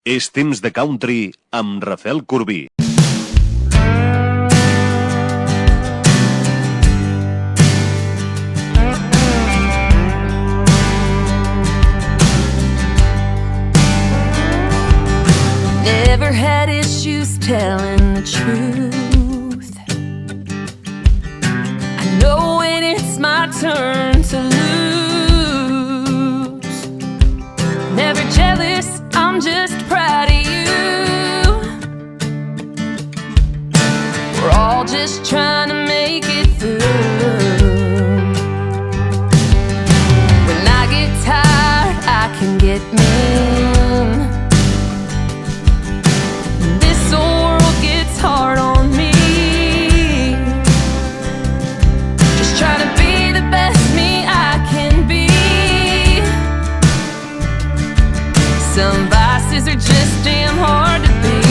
És temps de country amb Rafael Corbí. Never had issues telling the truth. I know when it's my turn to lose. Never jealous, I'm just proud of you. We're all just trying to make it through. When I get tired, I can get mean. This whole world gets hard on me. Just trying to be the best me I can be. Some vices are just damn hard to be.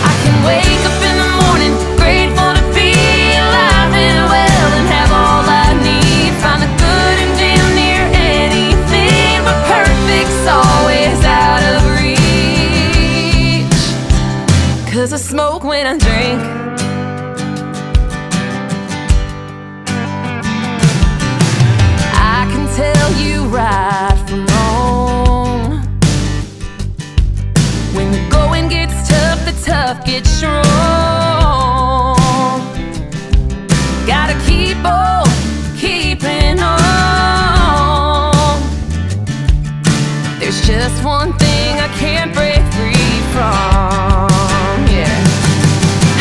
I can wake up in the morning grateful to be alive and well and have all I need. Find the good in damn near anything, but perfect's always out of reach. 'Cause I smoke when I drink. I can tell you right from wrong. When the going gets tough, the tough get strong. Gotta keep on keeping on. There's just one thing I can't break free from. Yeah,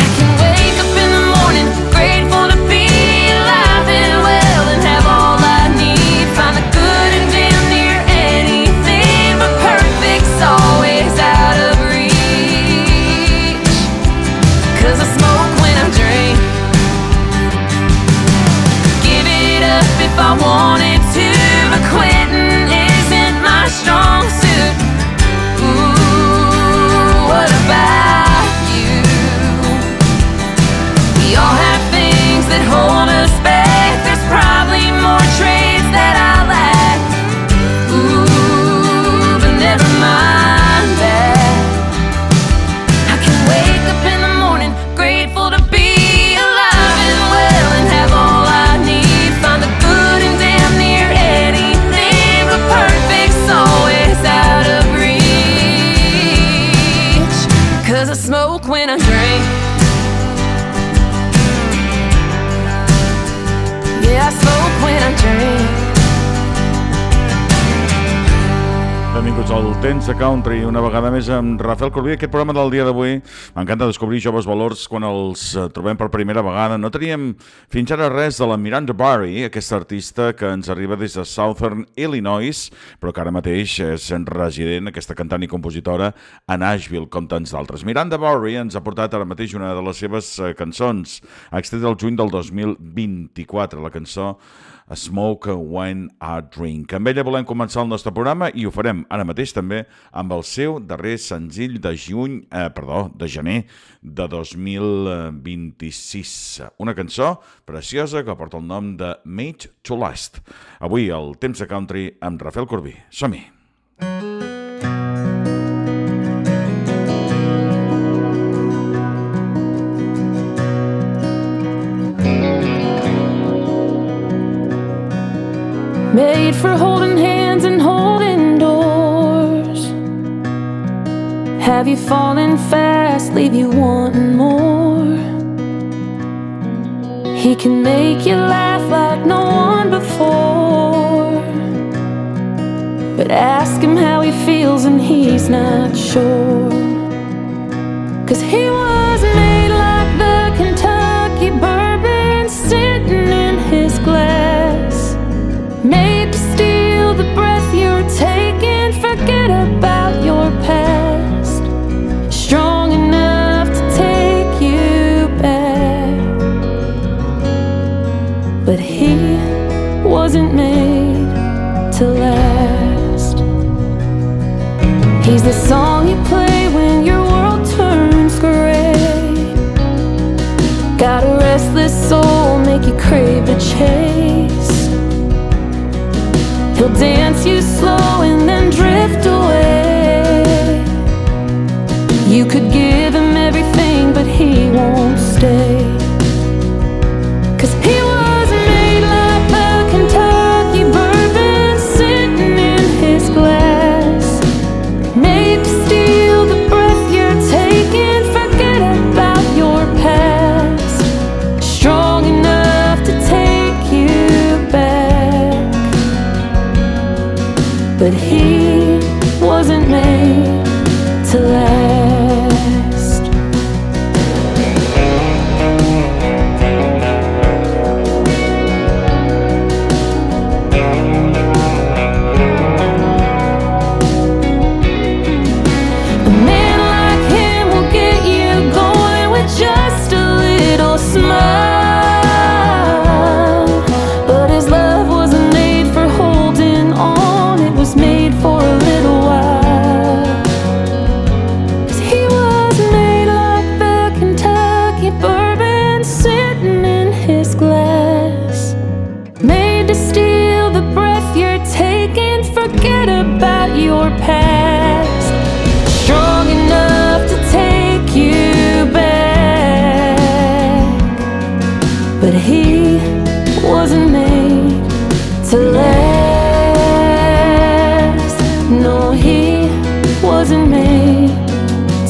I can wake up in the morning grateful to be alive and well and have all I need. Find the good in damn near anything, but perfect's always out of reach. 'Cause I smoke when I drink. Give it up if I wanted to, but quitting isn't my strong suit. Ooh, what about you? We all have things that hold us back. There's probably more traits that I lack. Ooh, but never mind that. I can wake up in the morning grateful to be alive and well and have all I need. Find the good in damn near anything, but perfect's always out of reach. 'Cause I smoke when I drink. Yeah, I smoke when I drink. Benvinguts al Temps de Country, una vegada més amb Rafael Corbí. Aquest programa del dia d'avui m'encanta descobrir joves valors quan els trobem per primera vegada. No teníem fins ara res de la Miranda, aquesta artista que ens arriba des de Southern Illinois, però que ara mateix és resident, aquesta cantant i compositora, a Nashville, com tants d'altres. Miranda ens ha portat ara mateix una de les seves cançons, extreta el juny del 2024, la cançó Smoke When I Drink. Amb ella volem començar el nostre programa i ho farem ara mateix també amb el seu darrer senzill de gener de 2026. Una cançó preciosa que porta el nom de Made to Last. Avui el Temps de Country amb Rafael Corbí. Som-hi! Made for holding hands and holding doors. Have you fallen fast, leave you wanting more. He can make you laugh like no one before, but ask him how he feels and he's not sure. 'Cause he was made like the Kentucky bourbon sitting in his glass, made to steal the breath you're taking, forget about your past, strong enough to take you back. But he wasn't made to last. He's the song you play when your world turns gray, got a restless soul, make you crave the chase. He'll dance you slow and then drift stay. 'Cause he was made like a Kentucky bourbon sitting in his glass, made to steal the breath you're taking, forget about your past, strong enough to take you back. But he wasn't made to last. A man like him will get you going with just a little smile. But his love wasn't made for holding on, it was made for a little while. 'Cause he was made like the Kentucky bourbon sitting in his glass, made to steal the breath you're taking, forget about your past, strong enough to take you back. But he wasn't made to last. No, he wasn't made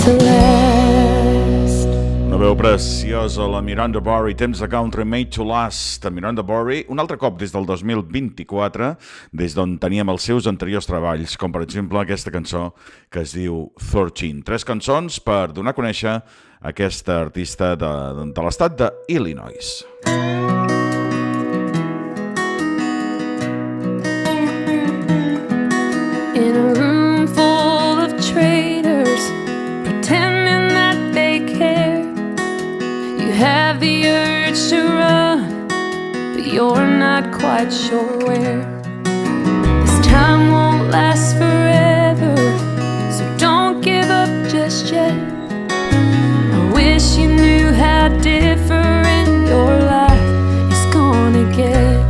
to last. Una veu preciosa, la Miranda Barry, Temps de Country, Made to Last. Miranda Barry, un altre cop des del 2024, des d'on teníem els seus anteriors treballs, com per exemple aquesta cançó que es diu 13. 3 cançons per donar a conèixer aquesta artista de l'estat d'Illinois. In a room full of traitors, pretending that they care, you have the urge to run, but you're not quite sure where. This time won't last forever, so don't give up just yet. I wish you knew how different your life is gonna get.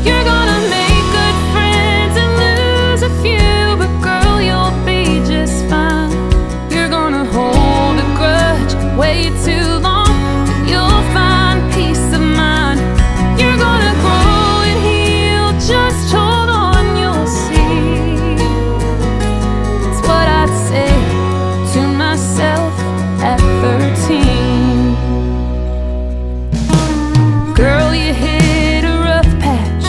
You're gonna make good friends and lose a few, but girl, you'll be just fine. You're gonna hold a grudge way too long, but you'll find peace of mind. You're gonna grow and heal, just hold on, you'll see. That's what I'd say to myself at 13. Girl, you hit a rough patch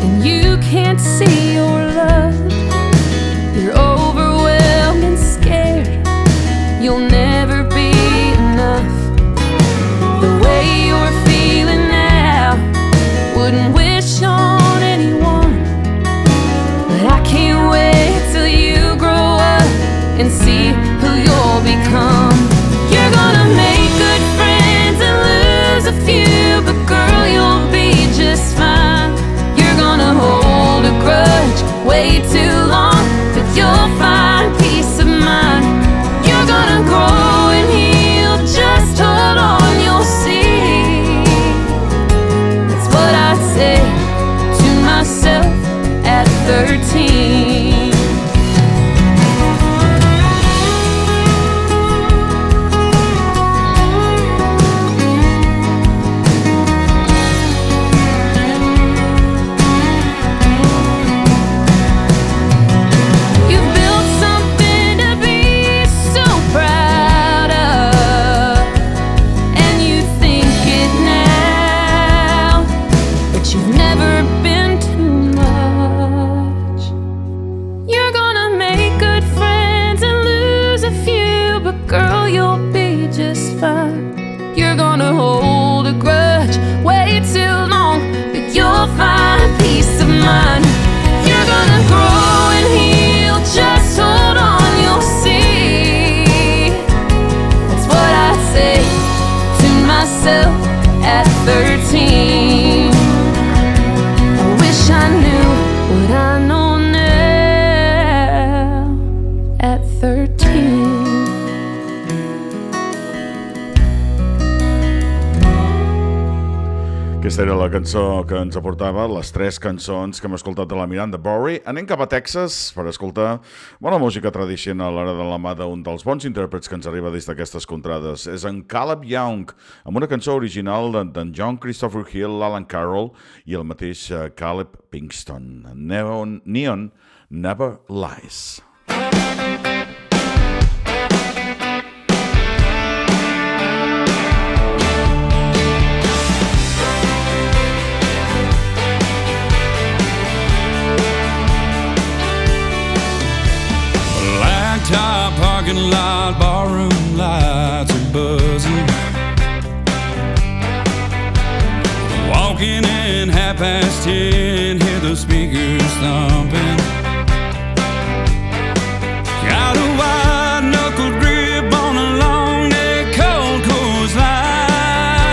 and you can't see your love. You're overwhelmed and scared, you'll never be enough. The way you're feeling now, wouldn't wish on anyone. But I can't wait till you grow up and see who you'll become. You're gonna make good friends and lose a few, but girl, you'll be just fine. You're gonna hold a grudge way too long, but you'll find peace of mind. You're gonna grow and heal, just hold on, you'll see. That's what I say to myself at 13. You've built something to be so proud of, and you think it now, but you've never been too much. You're gonna make good friends and lose a few, but girl, you'll be just fine. You're gonna hold a grudge way too long, but you'll find peace of mind. You're gonna grow and heal, just hold on, you'll see. That's what I say to myself at 13. I wish I knew what I know now at 13. Aquesta era la cançó que ens aportava, les 3 cançons que hem escoltat de la Miranda Bowery. Anem cap a Texas per escoltar bona música tradicional, ara de la mà d'un dels bons intèrprets que ens arriba des d'aquestes contrades. És en Caleb Young, amb una cançó original d'en John Christopher Hill, Alan Carroll i el mateix Caleb Pinkston. Neon Never Lies. Top parking lot, barroom lights are buzzing. Walking in 10:30, hear the speakers thumping. Got a white-knuckled grip on a long-neck cold Coors Light.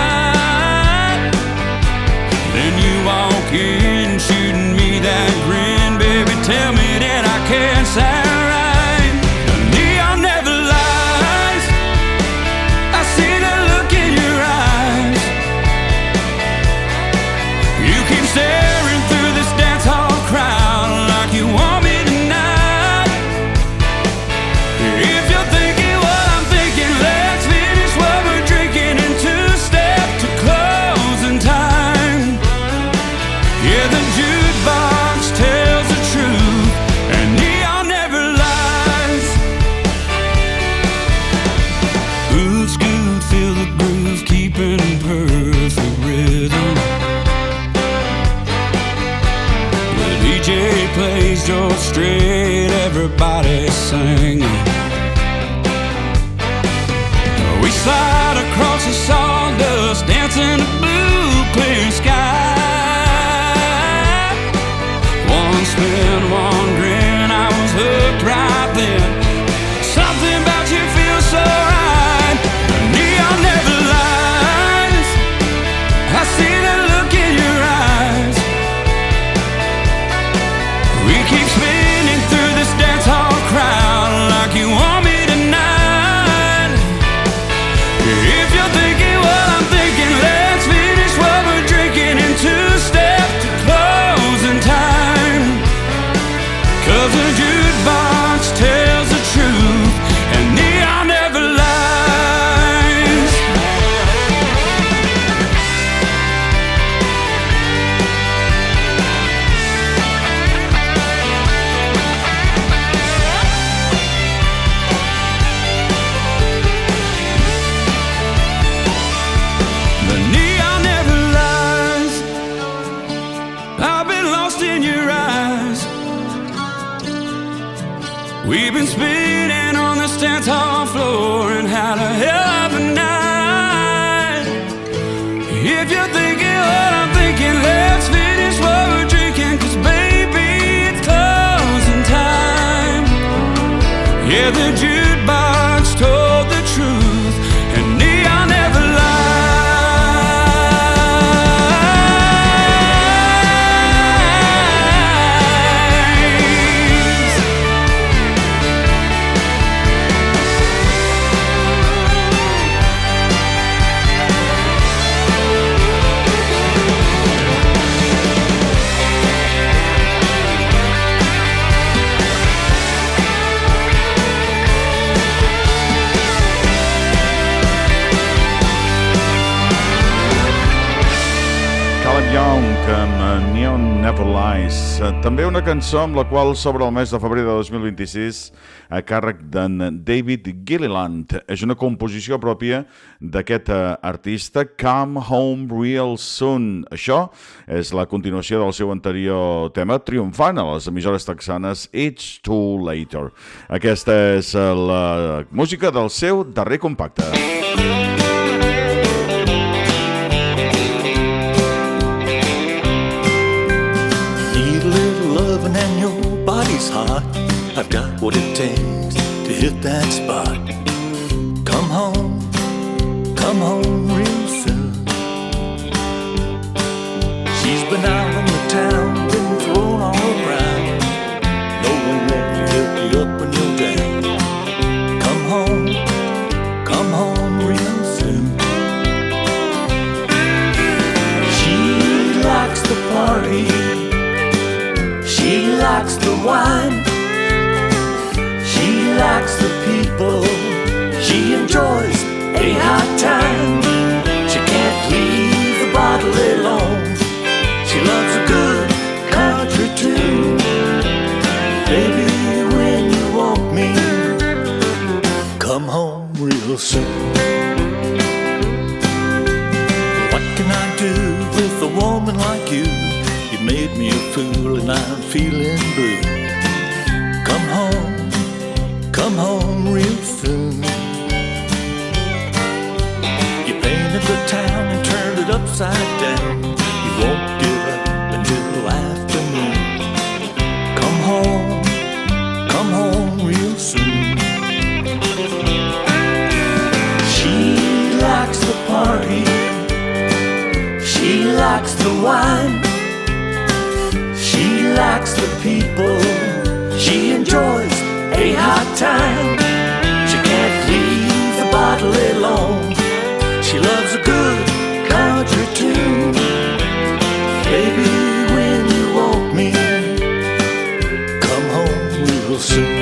Then you walk in, shooting me that grin. Baby, tell me that I can't sound staring through this dance hall crowd like you want me tonight. If you're thinking what I'm thinking, let's finish what we're drinking and 2-step to closing time. Yeah, the jukebox tells the truth and neon never lies. Boot scoot, feel the groove, keeping perfect rhythm. DJ plays George Strait, everybody's singing. We slide across the sawdust, dancing the blue, clear sky. One spin, one grin, I was hooked right then. Something about you feels so right. The neon never lies. I see the look in your eyes. We keep spinning through this dance hall crowd like you want me tonight. If you're thinking what I'm thinking, let's finish what we're drinking and 2-step to closing time. 'Cause the jukebox tells the truth and neon never lies. We've been spinning on this dance hall floor and had a hell of a night. If you're thinking what I'm thinking, let's finish what we're drinking, 'cause baby, it's closing time. Yeah, the jukebox told the truth and neon never lies. Young amb Neon Never Lies. També una cançó amb la qual s'obre el mes de febrer de 2026 a càrrec d'en David Gililland. És una composició pròpia d'aquest artista, Come Home Real Soon. Això és la continuació del seu anterior tema, triomfant a les emissores texanes, It's Too Later. Aquesta és la música del seu darrer compacte. And your body's hot, I've got what it takes to hit that spot. Come home real soon. She's been out on the town, been thrown all around. No one won't lift you up when you're down. Come home real soon. She soon. What can I do with a woman like you? You made me a fool and I'm feeling blue. Come home real soon. You painted the town and turned it upside down. You won't give up until afternoon. Come home real soon. She likes the party. She likes the wine. She likes the people. She enjoys a hot time. She can't leave the bottle alone. She loves a good country tune. Baby, when you want me, come home real soon.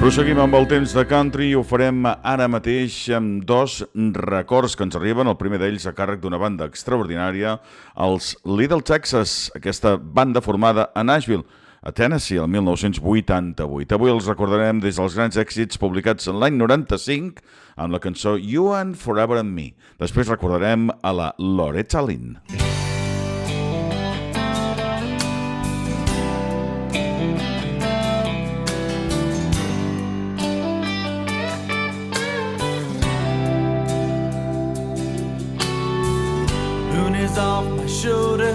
Proseguim amb el temps de country i ho farem ara mateix amb dos records que ens arriben. El primer d'ells a càrrec d'una banda extraordinària, els Little Texas, aquesta banda formada a Nashville, a Tennessee, el 1988. Avui els recordarem des dels grans èxits publicats en l'any 95 amb la cançó You and Forever and Me. Després recordarem a la Loretta Lynn. Off my shoulder,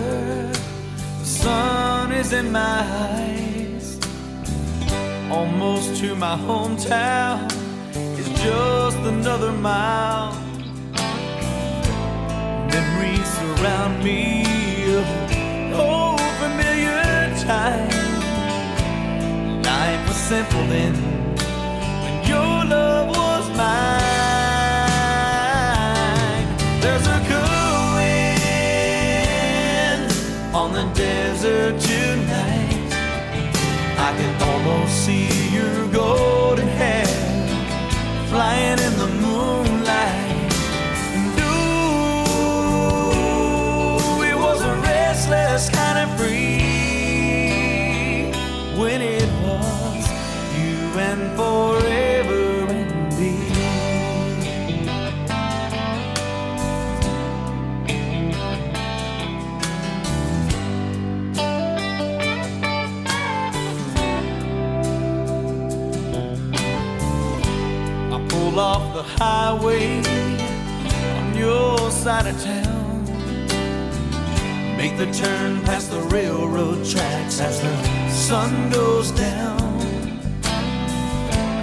the sun is in my eyes. Almost to my hometown, it's just another mile. Memories surround me of old familiar time. Life was simple then, when your love was mine. There's a on the desert tonight, I can almost see your golden hair flying in the moonlight. And ooh, it was a restless kind of free when it was you and forever and me. Off the highway on your side of town, make the turn past the railroad tracks as the sun goes down.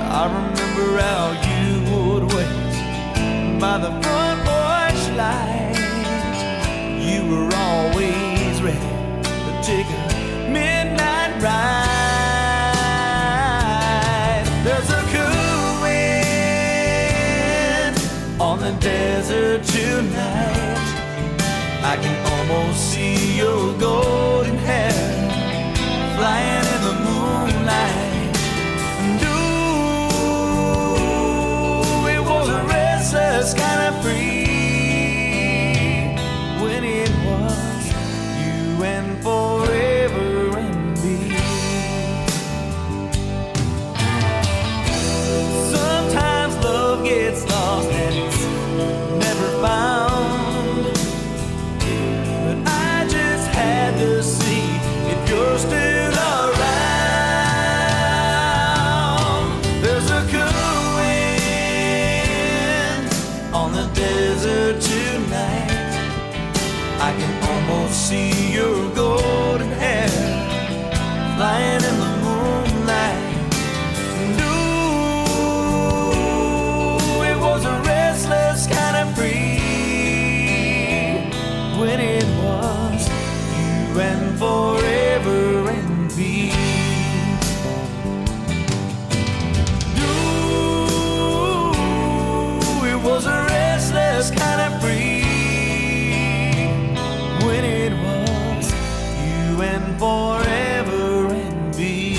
I remember how you would wait by the front porch light. You were always ready to take a midnight ride. There's a on the desert tonight, I can almost see your golden hair flying in the moonlight. And ooh, it was a restless kind of free when it was you and forever and me. Sometimes love gets lost and it's never found. the desert tonight. I can almost see your golden hair flying in the moonlight. And ooh, it was a restless kind of free when it was you and forever and me. Ooh, it was a restless kind of free when it was you and forever and me.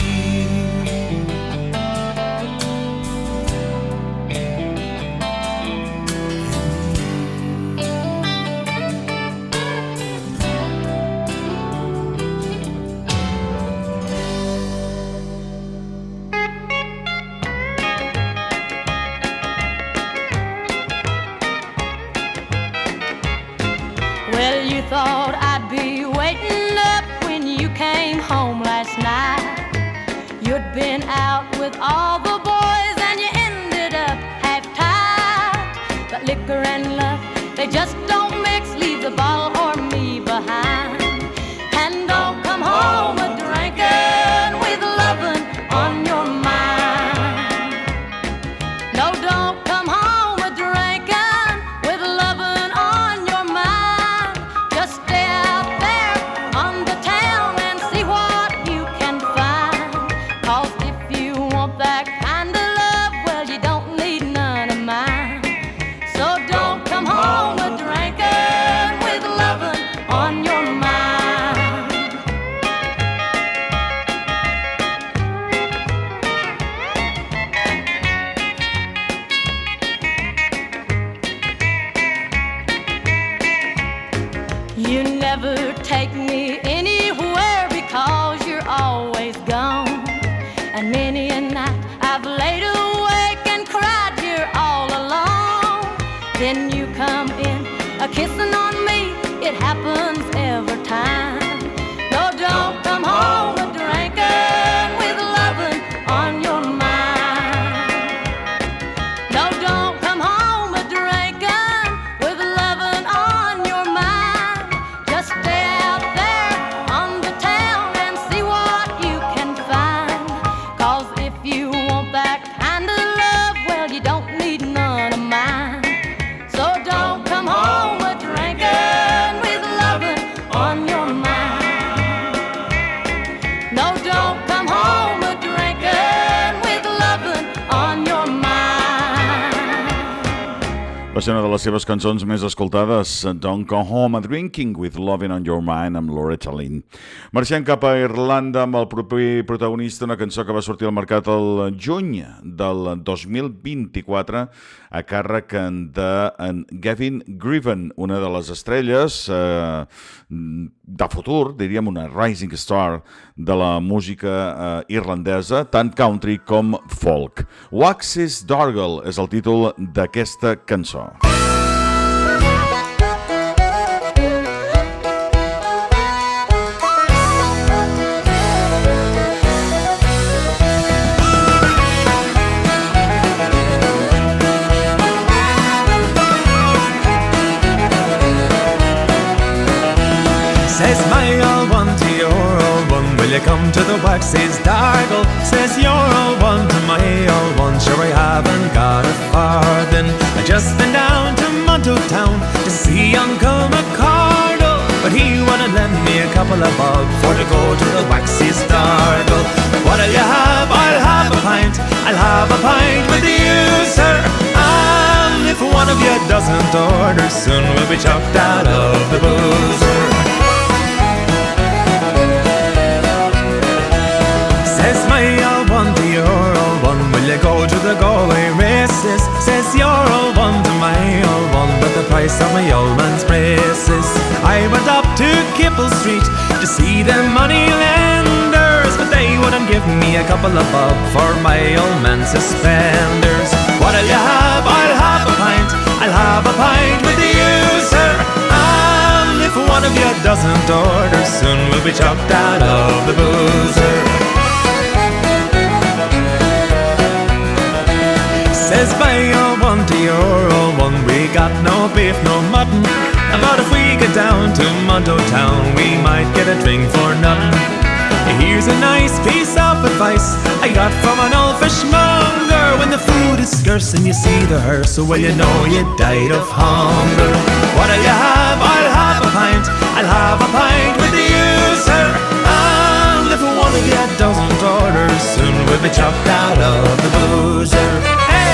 Well, you thought I'd be waiting up when you came home last night. You'd been out with all the boys and you ended up half-tied. But liquor and love, they just don't mix. Leave the bottle or me behind. And don't come home a-drinking with lovin' on your mind. No, don't come home a-drinking with lovin' on your mind. Just stay out there on the town and see what you can find. 'Cause if you want that kind of love, well, you don't need none of mine. So don't come home a-drinking with lovin' on your mind. You never take me anywhere because you're always gone. And many a night I've laid awake and cried here all alone. Then you come in a-kissing on me, it happens every time. No, don't come home a-drinking with lovin' on your mind. No, don't come home a-drinking with lovin' on your mind. Just stay out there on the town and see what you can find. 'Cause if you want that kind of love, well, you don't need none of mine. So don't come home a-drinking with lovin' on your mind. No, don't come home a-drinking with lovin' on your mind. Va ser una de les seves cançons més escoltades, Don't Go Home a-Drinking with Lovin' on Your Mind amb Loretta, Lynn. Marxem cap a Irlanda amb el proper protagonista, una cançó que va sortir al mercat el juny del 2024 a càrrec de Gavin Gribben, una de les estrelles de futur, diríem una rising star de la música irlandesa, tant country com folk. Waxies, Dargle és el títol d'aquesta cançó. Says my old one to your old one, will you come to the Waxies, Dargle? Says your old one to my old one, sure I haven't got a farthing. I just been down to Monto Town to see Uncle McCardle, but he wouldn't lend me a couple of bob for to go to the Waxies, Dargle. What'll you have? I'll have a pint. I'll have a pint with you, sir. And if one of you doesn't order, soon we'll be chucked out of the boozer. Says my old one to your old one, will you go to the Galway races? Says your old one to my old one, but the price of my old man's braces. I went up to Kipple Street to see the money lenders, but they wouldn't give me a couple of bob for my old man's suspenders. What'll you have? I'll have a pint. I'll have a pint with you, sir. And if one of you doesn't order, soon we'll be chucked out of the boozer. Says my old one to your old one, we got no beef, no mutton. But if we get down to Munto Town, we might get a drink for nothing. Here's a nice piece of advice I got from an old fishmonger. When the food is scarce and you see the hearse, well you know you died of hunger. What'll you have? I'll have a pint. I'll have a pint with you, sir. And if one of you doesn't order, soon we'll be chopped out of the boozer. Hey!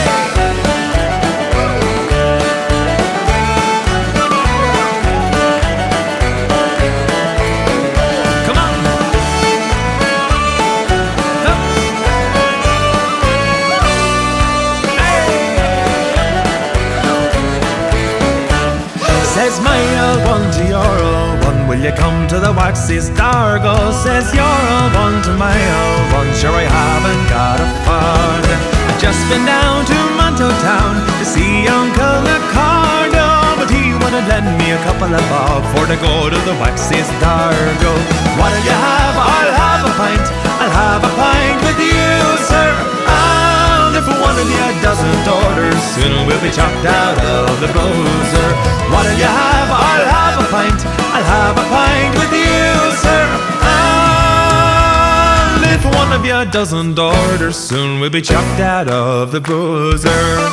Says my old one to your old one, will you come to the Waxies, Dargle? Says your old one to my old one, sure I haven't got a farthing. I've just been down to Munto Town to see Uncle Ricardo, but he wouldn't lend me a couple of bob for to go to the Waxies, Dargle. What'll you have? I'll have a pint. I'll have a pint with you, sir. And if one of you doesn't order, soon we'll be chopped out of the boozer. What'll you have? I'll have a pint. I'll have a pint with you, sir. And if one of you doesn't order, soon we'll be chopped out of the boozer.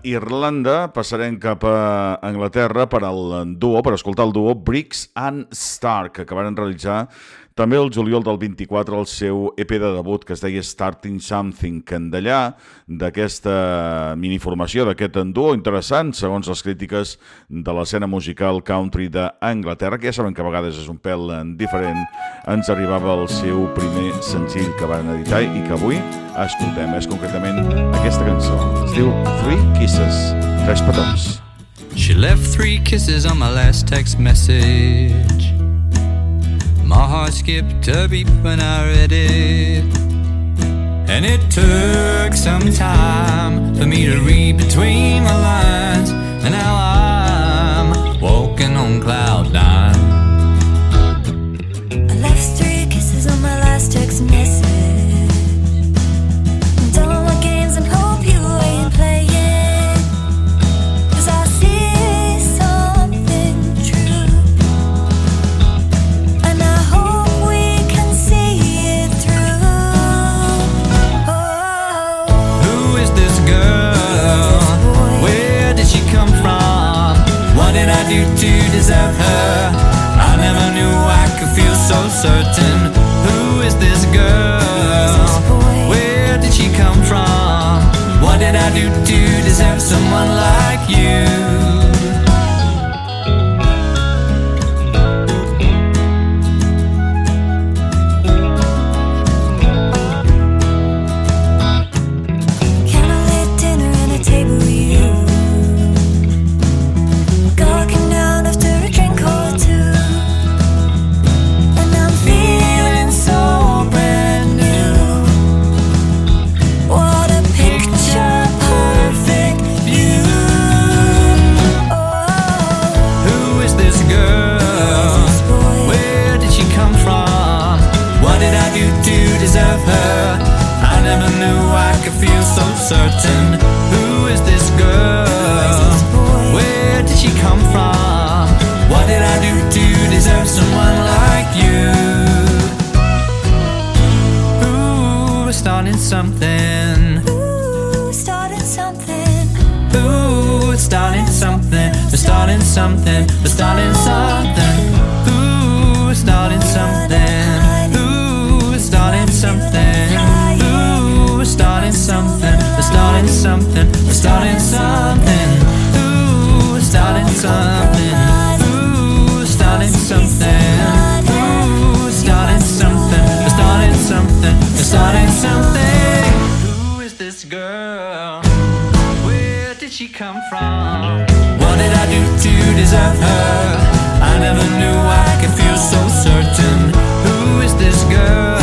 Irlanda passarem cap a Anglaterra per escoltar el duo Briggs and Stark, que acabaran realitzar també el juliol del 24 el seu EP de debut, que es deia Starting Something, que d'allà, d'aquesta miniformació, d'aquest duo interessant, segons les crítiques de l'escena musical country d'Anglaterra, que ja saben que a vegades és un pèl diferent, ens arribava el seu primer senzill que van editar i que avui escoltem. És concretament aquesta cançó. Es diu 3 Kisses, 3 petons. She left 3 kisses on my last text message. My heart skipped a beat when I read it. And it took some time for me to read between the lines. And now I'm walking on cloud 9. I left 3 kisses on my last text message. Don't want games and hope you ain't playing. To deserve her, I never knew I could feel so certain. Who is this girl? Where did she come from? What did I do to deserve someone like you? Certain. Who is this girl? Where did she come from? What did I do to deserve someone like you? Ooh, we're starting something. Ooh, starting something. Ooh, it's starting something. We're starting something. We're starting something. Ooh, we're starting something. Ooh, we're starting something. Ooh, we're starting something. We're starting something. We're starting something. Ooh, we're starting something. Ooh, we're starting something. Ooh, we're starting something. We're starting something. We're starting something. Who is this girl? Where did she come from? do to deserve her? I never knew I could feel so certain. Who is this girl?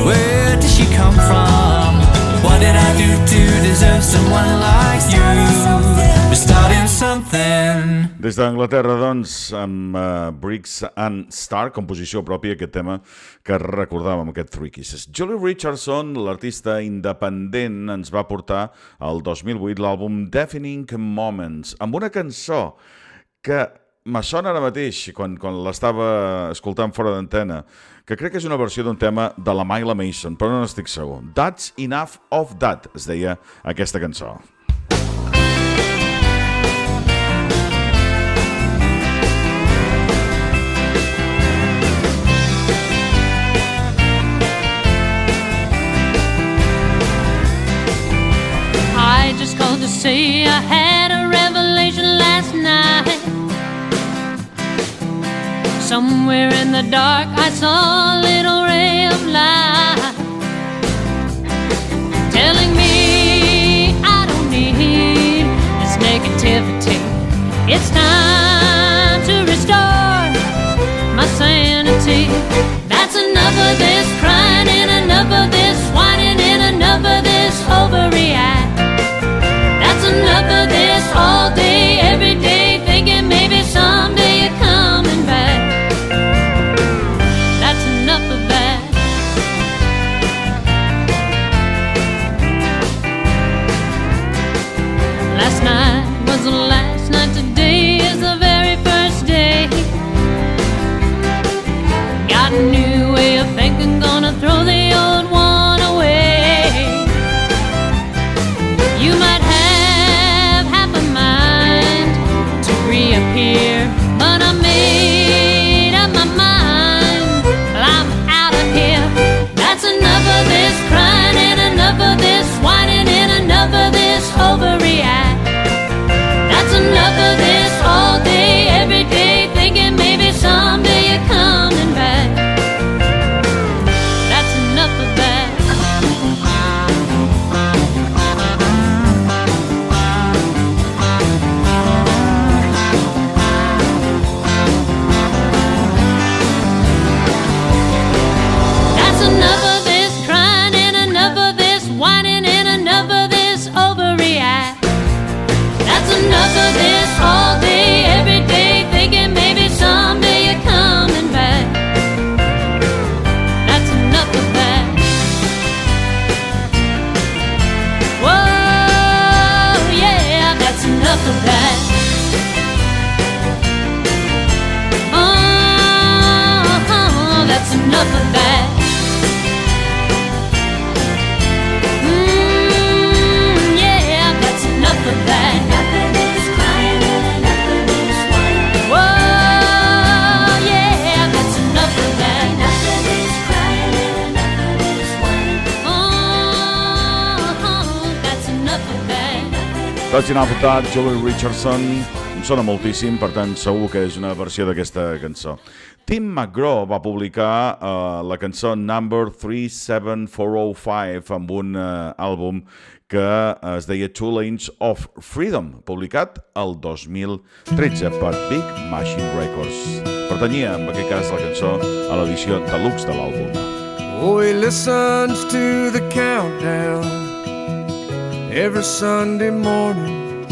Where did she come from? What did I do to deserve someone like you? We're starting something. Des d'Anglaterra, doncs, amb Briggs and Star, composició pròpia, aquest tema que recordàvem, aquest Three Kisses. Richardson, l'artista independent, ens va portar el 2008 l'àlbum Defining Moments, amb una cançó que me sona ara mateix, quan l'estava escoltant fora d'antena, que crec que és una versió d'un tema de la Myla Mason, però no n'estic segur. That's Enough of That, es deia aquesta cançó. I just called to say I had a revelation last night. Somewhere in the dark I saw a little ray of light, telling me I don't need this negativity. It's time to restore my sanity. That's enough of this crying and enough of this whining and enough of this overreact. That's enough of this all day, every day, thinking maybe someday you're coming back. That's enough of that. Last night was the last night, today is the very first day. Got a new way of thinking, gonna throw the old one away. You might have half a mind to reappear, but I made up my mind. Well, I'm out of here. That's enough of this crying and enough of this whining and enough of this overreact. That's enough of this all day, every day, thinking maybe someday you're coming back. That's enough of that. That's enough of this crying and enough of this whining and enough of this overreact. That's enough of this all day, every day, thinking maybe someday you're coming back. That's enough of that. Whoa, yeah, that's enough of that. Oh, that's enough of that. Yeah, that's enough of that. Enough of this crying and enough of this whining. Whoa, yeah, that's enough of that. Enough of this crying and enough of this whining. Oh, that's enough of that. That's Enough of That, Richardson. Em sona moltíssim, per tant segur que és una versió d'aquesta cançó. Tim McGraw va publicar la cançó Number 37405 amb un àlbum que es deia Two Lanes of Freedom, publicat el 2013 per Big Machine Records. Pertanyia, en aquest cas, la cançó a l'edició Deluxe de l'àlbum. Oh, he listens to the countdown every Sunday morning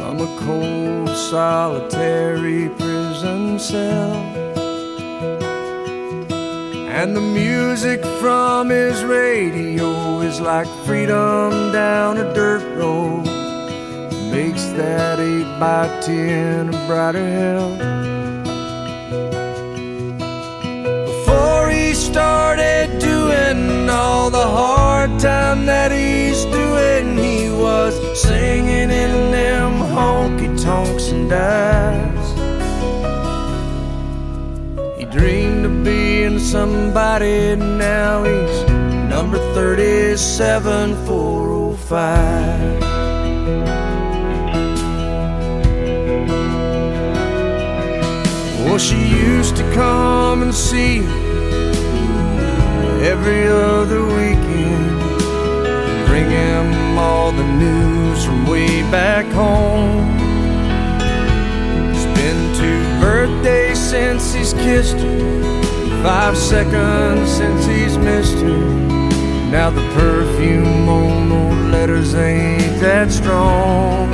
from a cold, solitary prison cell. And the music from his radio is like freedom down a dirt road. Makes that 8x10 a brighter hell. Before he started doing all the hard time that he's doing, he was singing in them honky-tonks and dives. He dreamed of being somebody, now he's number 37405. Well, she used to come and see him every other weekend, bring him all the news from way back home. he's kissed her, 5 seconds since he's missed her. Now the perfume on those letters ain't that strong.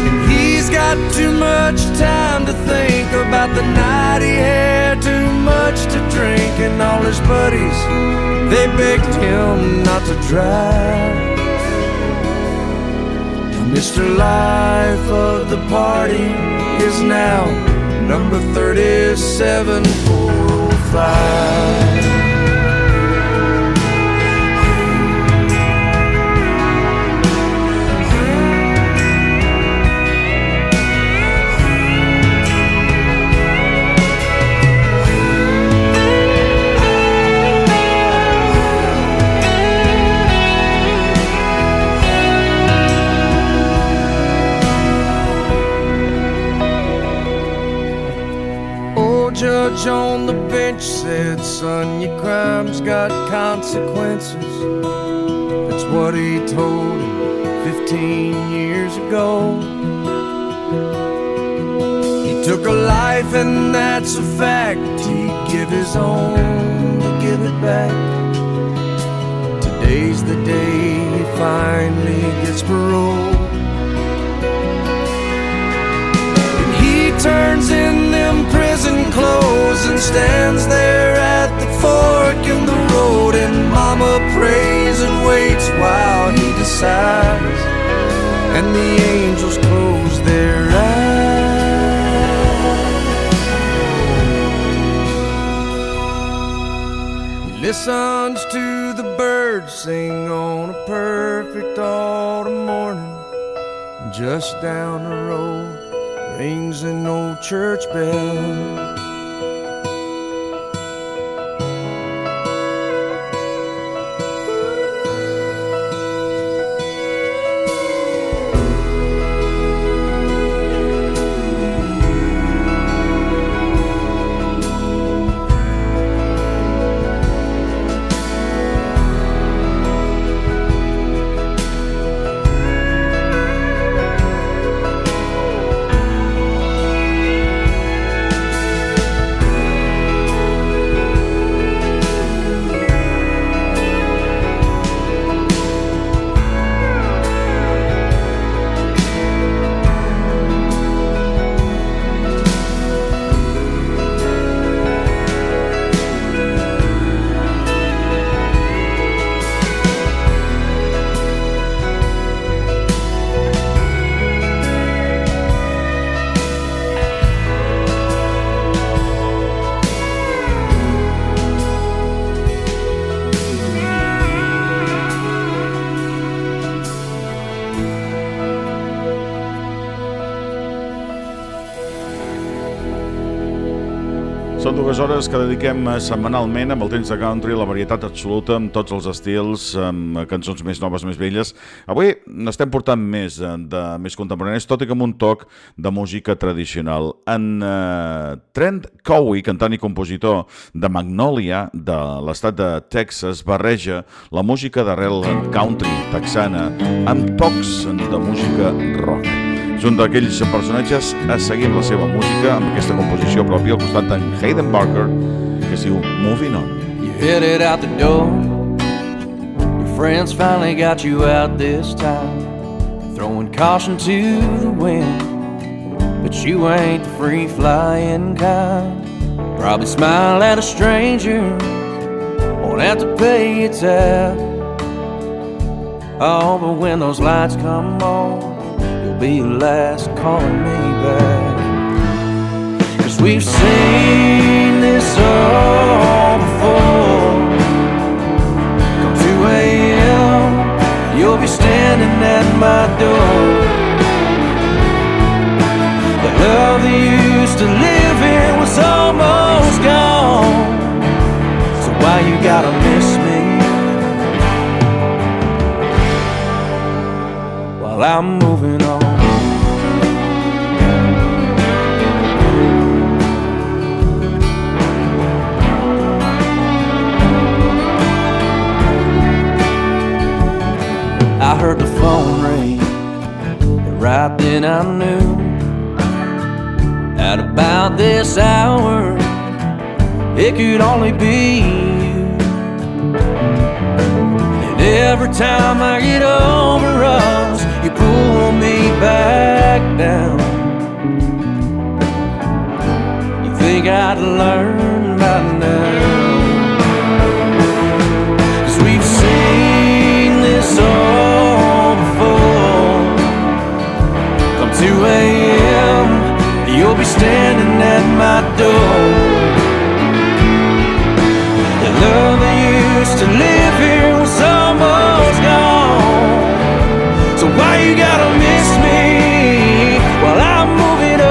And he's got too much time to think about the night he had too much to drink. And all his buddies, they begged him not to drive. Mr. Life of the party is now number 37,405. Judge on the bench said, son, your crime's got consequences. That's what he told him 15 years ago. He took a life and that's a fact. He'd give his own to give it back. Today's the day he finally gets parole. Turns in them prison clothes and stands there at the fork in the road. And mama prays and waits while he decides, and the angels close their eyes. He listens to the birds sing on a perfect autumn morning. Just down the road rings an old church bell. Són 2 hores que dediquem setmanalment amb el temps de country, la varietat absoluta, amb tots els estils, amb cançons més noves, més velles. Avui n'estem portant més contemporanis, tot i que amb un toc de música tradicional. En Trent, Cowie, cantant i compositor de Magnolia, de l'estat de Texas, barreja la música d'arrel country texana amb tocs de música rock. És un d'aquells personatges a seguir amb la seva música, amb aquesta composició pròpia, al costat d'en Hayden Barker, que es diu Moving On. You headed out the door. Your friends finally got you out this time, throwing caution to the wind, but you ain't the free-flying kind. Probably smile at a stranger, won't have to pay your tab. Oh, but when those lights come on, be your last calling me back. 'Cause we've seen this all before. Come 2 a.m., you'll be standing at my door. The love that you used to live in was almost gone. So why you gotta miss me while I'm moving on? I heard the phone ring, and right then I knew right about this hour, it could only be you. And every time I get over us, you pull me back down. You think I'd learn by now? 'Cause we've seen this all before. Come 2 a.m., you'll be standing at my door. The love that used to live here was almost gone. So why you gotta miss me while I'm moving on?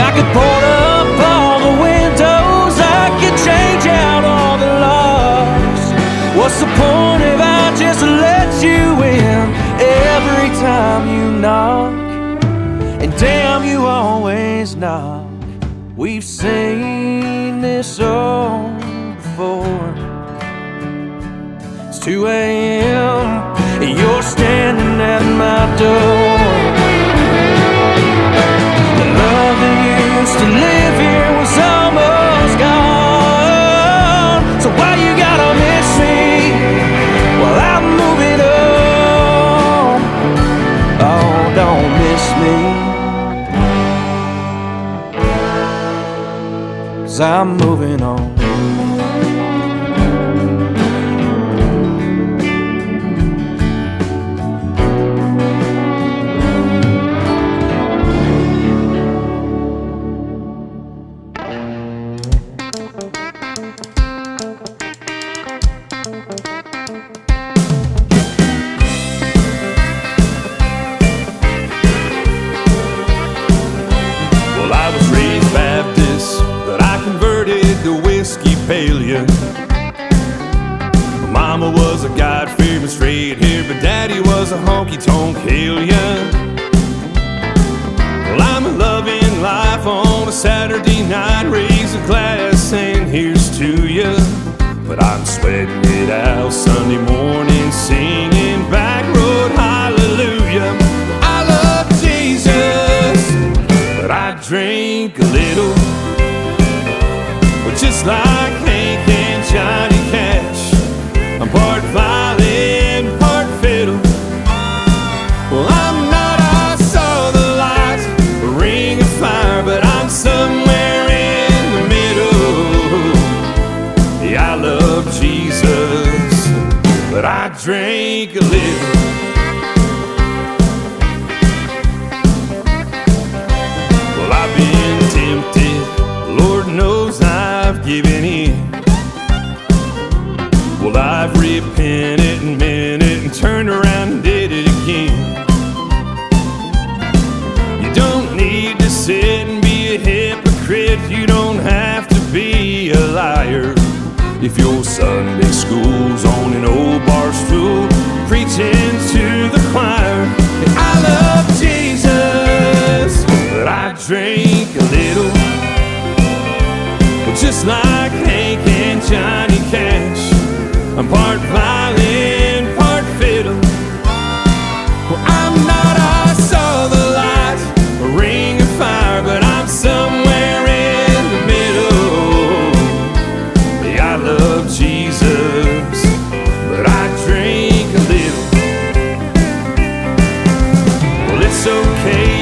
I could board up all the windows, I could change out all the locks. What's the point if I just let you in every time you knock? And damn, you always knock. We've seen this all before. It's 2 a.m. and you're standing at my door. The love that used to live here was almost gone. So why you gotta miss me while I'm moving on? Oh, don't miss me, 'cause I'm moving on. Mama was a God-fearing straight here, but Daddy was a honky-tonk Hillian. Well, I'm loving life on a Saturday night, raise a glass and here's to you. But I'm sweating it out Sunday morning, singing back road hallelujah. I love Jesus, but I drink a little, but just like Hank and Johnny Cash, I'm part violin, part fiddle. Well, I'm not, I saw the light, a ring of fire, but I'm somewhere in the middle. Yeah, I love Jesus, but I drink a little. Well, I've been tempted, Lord knows I've given in. Well, I've repented and meant it and turned around and did it again. You don't need to sit and be a hypocrite. You don't have to be a liar. If your Sunday school's on an old bar stool, preaching to the choir. I love Jesus, but I drink a little. Well, just like Hank and Johnny Cash, I'm part violin, part fiddle. Well, I'm not, I saw the light, a ring of fire, but I'm somewhere in the middle. Yeah, I love Jesus, but I drink a little. Well, it's okay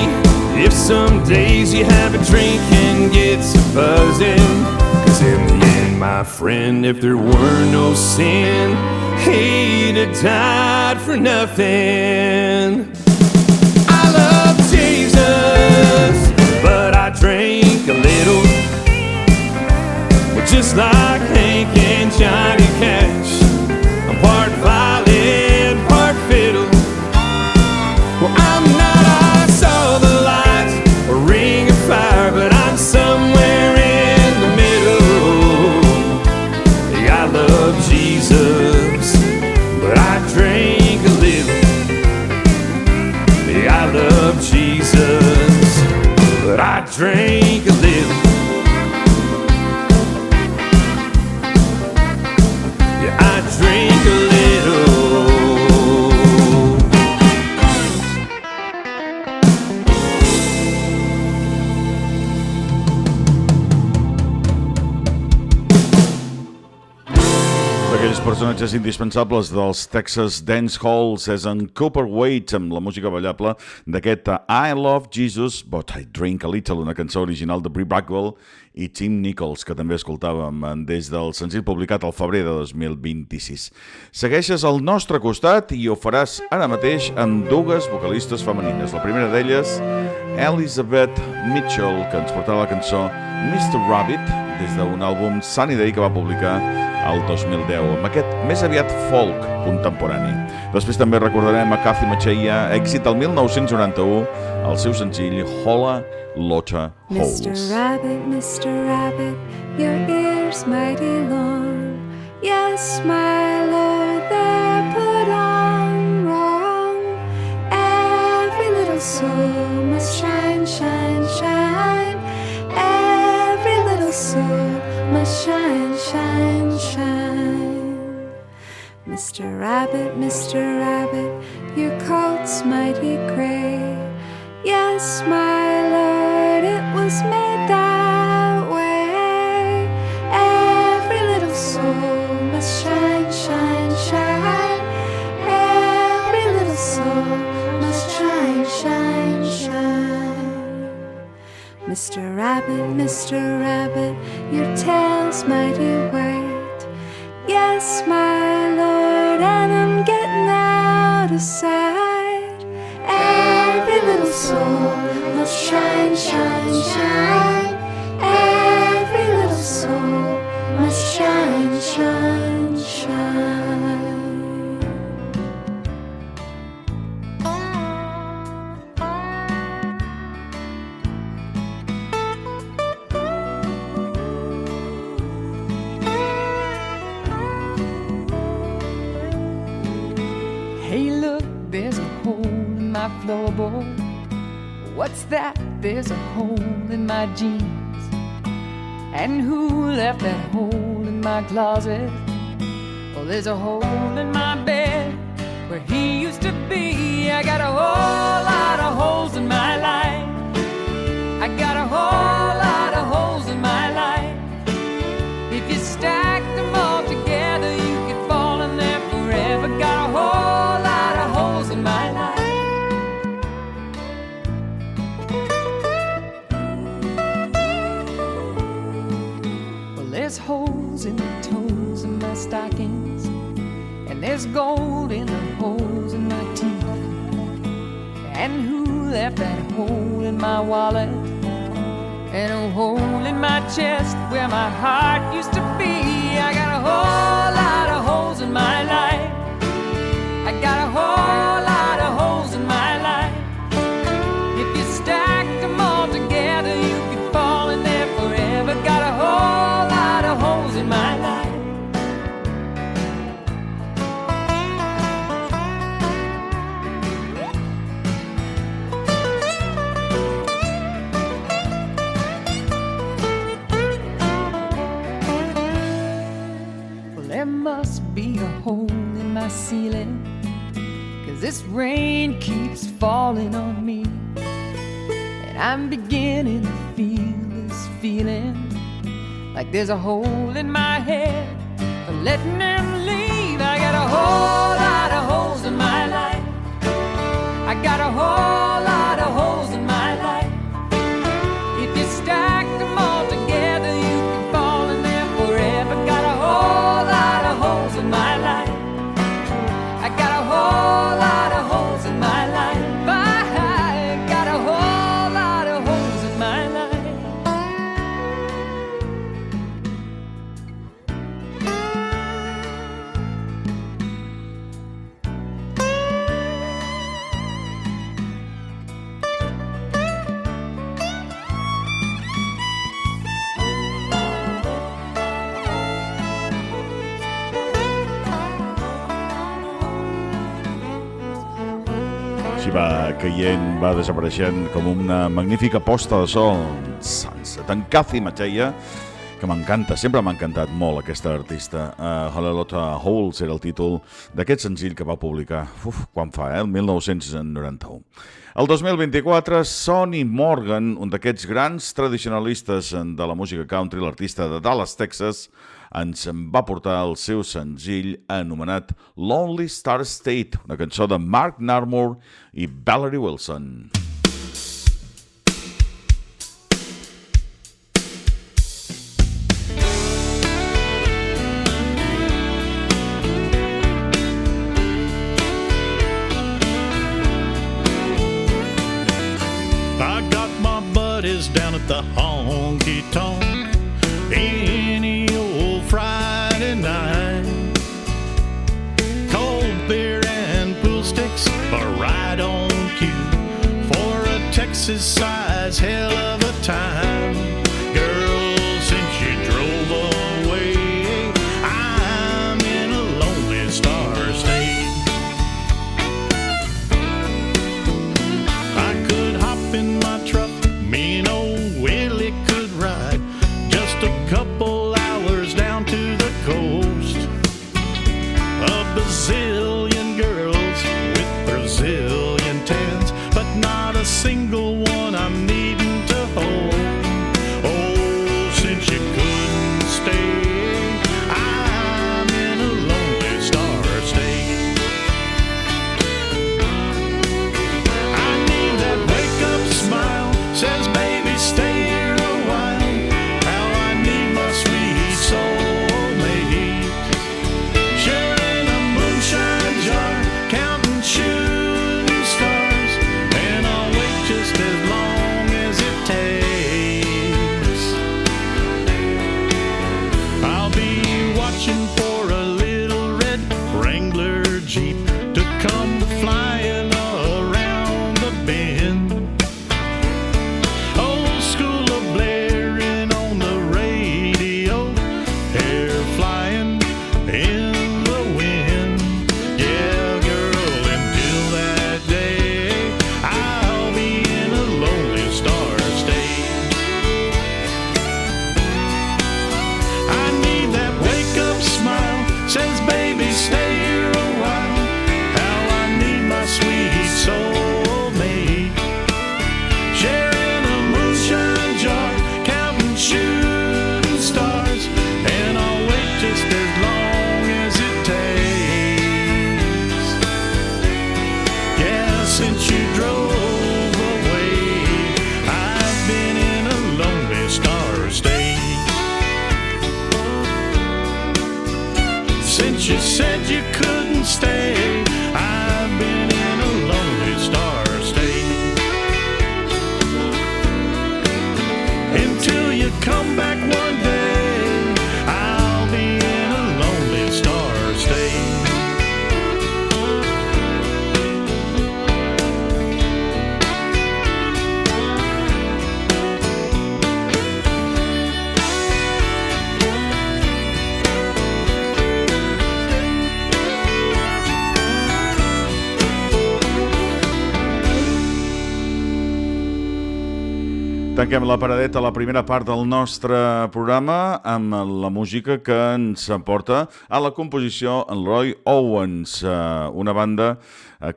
if some days you have a drink and gets a buzzing, 'cause in the end, my friend, if there were no sin, he'd have died for nothing. I love Jesus, but I drink a little. Well, just like Hank and Johnny Cash, I'm part violin, part fiddle. Well, I'm not, I saw the light, a ring of fire, but I'm somewhere in the middle. Yeah, I love Jesus, but I drink a little. Yeah, I love Jesus, but I drink a personatges indispensables dels Texas Dance Halls és en Cooper Wade amb la música ballable d'aquest I Love Jesus But I Drink a Little, una cançó original de Briggs i Tim Nichols, que també escoltàvem des del senzill publicat al febrer de 2026. Segueixes al nostre costat i ho faràs ara mateix amb dues vocalistes femenines. La primera d'elles, Elizabeth Mitchell, que ens portarà la cançó Mr. Rabbit des d'un àlbum Sunny Day que va publicar el 2010, amb aquest més aviat folk contemporani. Després també recordarem a Mattea, èxit el 1991, el seu senzill Holla Lotta Holes. Mr. Rabbit, your ears mighty long. Yes, my lord, they're put on wrong. Every little soul must shine, shine, shine. Every little soul must shine, shine, shine. Mr. Rabbit, your coat's mighty gray. Yes, my lord, it was made that way. Every little soul must shine, shine, shine. Every little soul must shine, shine, shine. Mr. Rabbit, your tail's mighty white. Yes, my lord, and I'm getting out of sight. Every little soul must shine, shine, shine. Every little soul must shine, shine, shine. Hey, look, there's a hole in my floorboard. What's that? There's a hole in my jeans. And who left that hole in my closet? Well, there's a hole in my bed where he used to be. I got a whole lot of holes in my life. I got a whole lot of holes in my life. If you stack them all together, you could fall in there forever. Got a whole lot of holes in my life. There's holes in the toes of my stockings, and there's gold in the holes in my teeth. And who left that hole in my wallet? And a hole in my chest where my heart used to be. I got a whole lot of holes in my life. I got a whole lot of holes in my life. If you stack them all together, you could fall in there forever. Got a whole lot of holes in my life. Well, there must be a hole in my ceiling, 'cause this rain keeps falling on me, and I'm beginning to feel this feeling like there's a hole in my head for letting them leave. I got a whole lot of holes in my life. I got a whole lot of holes in my life. If you stack them all together, you can fall in there forever. Got a whole lot of holes in my life. I got a whole lot of holes in my life. I got a whole lot of holes in my life. Així va caient, va desapareixent com una magnífica posta de sol. Sunset, en Mattea, que m'encanta, sempre m'ha encantat molt aquesta artista. Lotta Holes era el títol d'aquest senzill que va publicar, quan fa, el 1991. El 2024, Sonny Morgan, un d'aquests grans tradicionalistes de la música country, l'artista de Dallas, Texas, ens en va portar el seu senzill anomenat Lonely Star State, una cançó de Mark Narmore i Valerie Wilson. Down at the honky tonk any old Friday night. Cold beer and pool sticks are right on cue for a Texas size hell of a time. Girl, since you drove away, I'm in a lonely star state. I could hop in my truck, me and old Willie could ride just a couple hours down to the coast. A bazillion girls with Brazilian tans, but not a single one I'm needing to hold. Oh, since you couldn't stay, I'm in a lonely star state. I need that wake-up smile, says baby stay here a while. How I need my sweet soulmate. Sharing a moonshine jar, counting shooting stars, and I'll wait just as long as it takes. I'll be watching for a little red Wrangler Jeep to come flying around the bend. Old school of blaring on the radio, hair flying in the wind. Yeah, girl, until that day, I'll be in a lonely star state. I need that wake-up smile, says baby stay here a while. How I need my sweet soulmate. Sharing a moonshine jar, counting shooting stars, and I'll wait just as long as it takes. Yeah, since you drove away, I've been in a lonely star state. Since you said you couldn't stay, I've been in a lonely star state. Until you come back one day, I'll be in a lonely star state. Tanquem la paradeta, la primera part del nostre programa, amb la música que ens porta a la composició en Roy Owens, una banda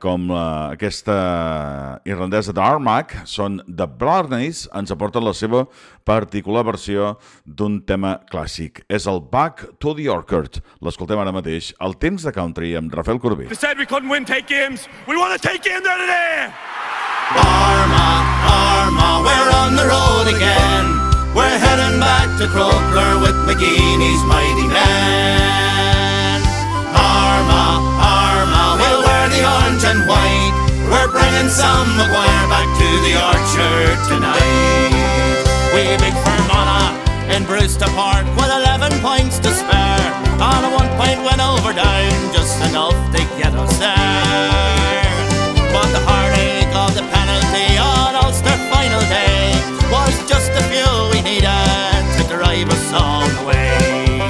com aquesta irlandesa d'Armagh, són The Blarneys, ens aporten la seva particular versió d'un tema clàssic. És el Back to the Orchard. L'escoltem ara mateix, al Temps de Country, amb Rafael Corbí. They said we couldn't win take games. We want to take games out of there! Armagh, Armagh, we're on the road again. We're heading back to Croker with McGeeney's mighty men. Armagh, Armagh, we'll wear the orange and white. We're bringing some McGuire back to the Orchard tonight. We big Fermanagh in Brewster Park with 11 points to spare. On a 1-point win over down, just enough to get us there. But the heartache of the penalty on Ulster final day was just the fuel we needed to drive us all the way.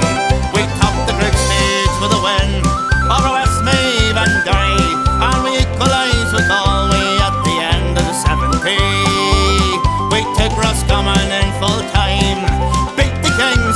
We topped the group stage with a win over Westmeath and Derry, and we equalised with Cowie at the end of the 70. We took Roscommon in full time, beat the Kings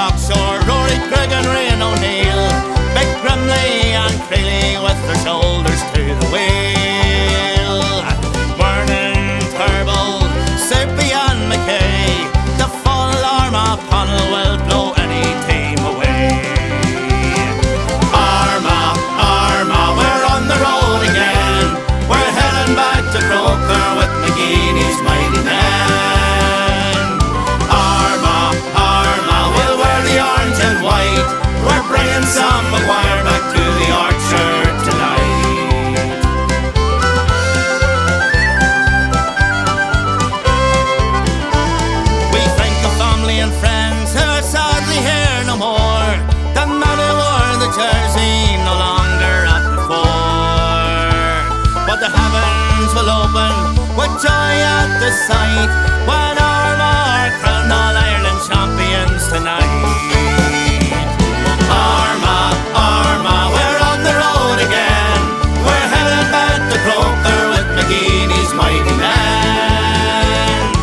Lockshore, Rory, Greg and Rain O'Neill, Big Grimley and Crayley with their shoulders to the wheel. Vernon, Turble, Soapy and McKay, the full Armagh panel will blow any team away. Armagh, Armagh, we're on the road again. We're heading back to Croker with McGeeney's mighty men. Armagh, Armagh, we'll wear the orange and white. We're bringing Sam McGuire back to the Orchard tonight. We thank the family and friends who are sadly here no more. The men who wore the jersey no longer at the fore. But the heavens will open with joy at the sight when Armagh crown all Ireland champions tonight. Armagh, Armagh, we're on the road again. We're headed back to Croker with McGeeney's mighty men.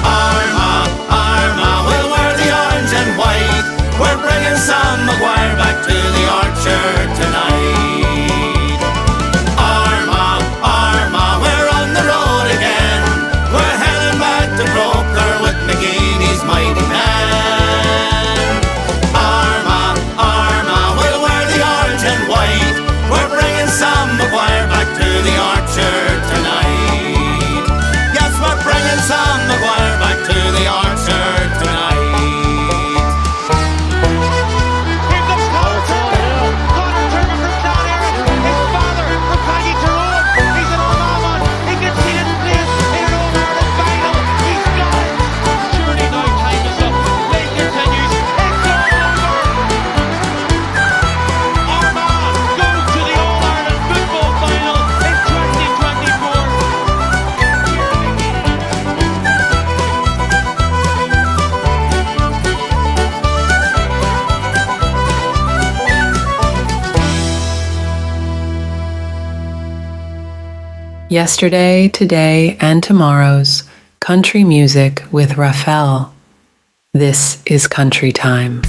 Armagh, Armagh, we'll wear the orange and white. We're bringing Sam McGuire back to the Orchard tonight. Armagh, Armagh, we're on the road again. We're heading back to Croker with McGeeney's mighty men. Armagh, Armagh, we'll wear the orange and white. We're bringing Sam McGuire back to the Orchard tonight. Yes, we're bringing Sam McGuire back to the Orchard tonight. Here comes Connor Turner. Connor Turner from Down Eric. His father from Paggy Tyrone. He's an Armagh man. He can see it in place in an All-Ireland final. He's got it. Surely now time is up. Lane continues. It's over. Armagh goes to the All-Ireland football final in 2024. Yesterday, today, and tomorrow's country music with Raphael. This is Country Time.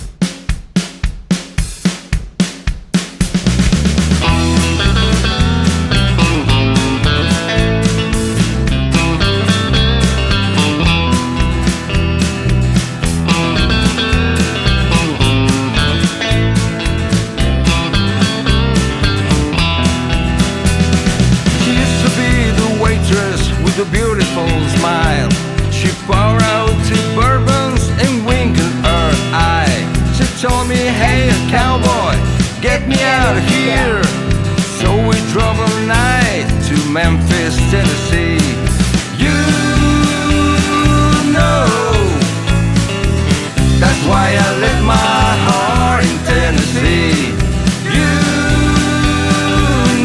She used to be the waitress with a beautiful smile. She poured out two bourbons and winked in her eye. She told me, hey cowboy, get me out of here. So we drove all night to Memphis, Tennessee. You know, that's why I left my heart in Tennessee. You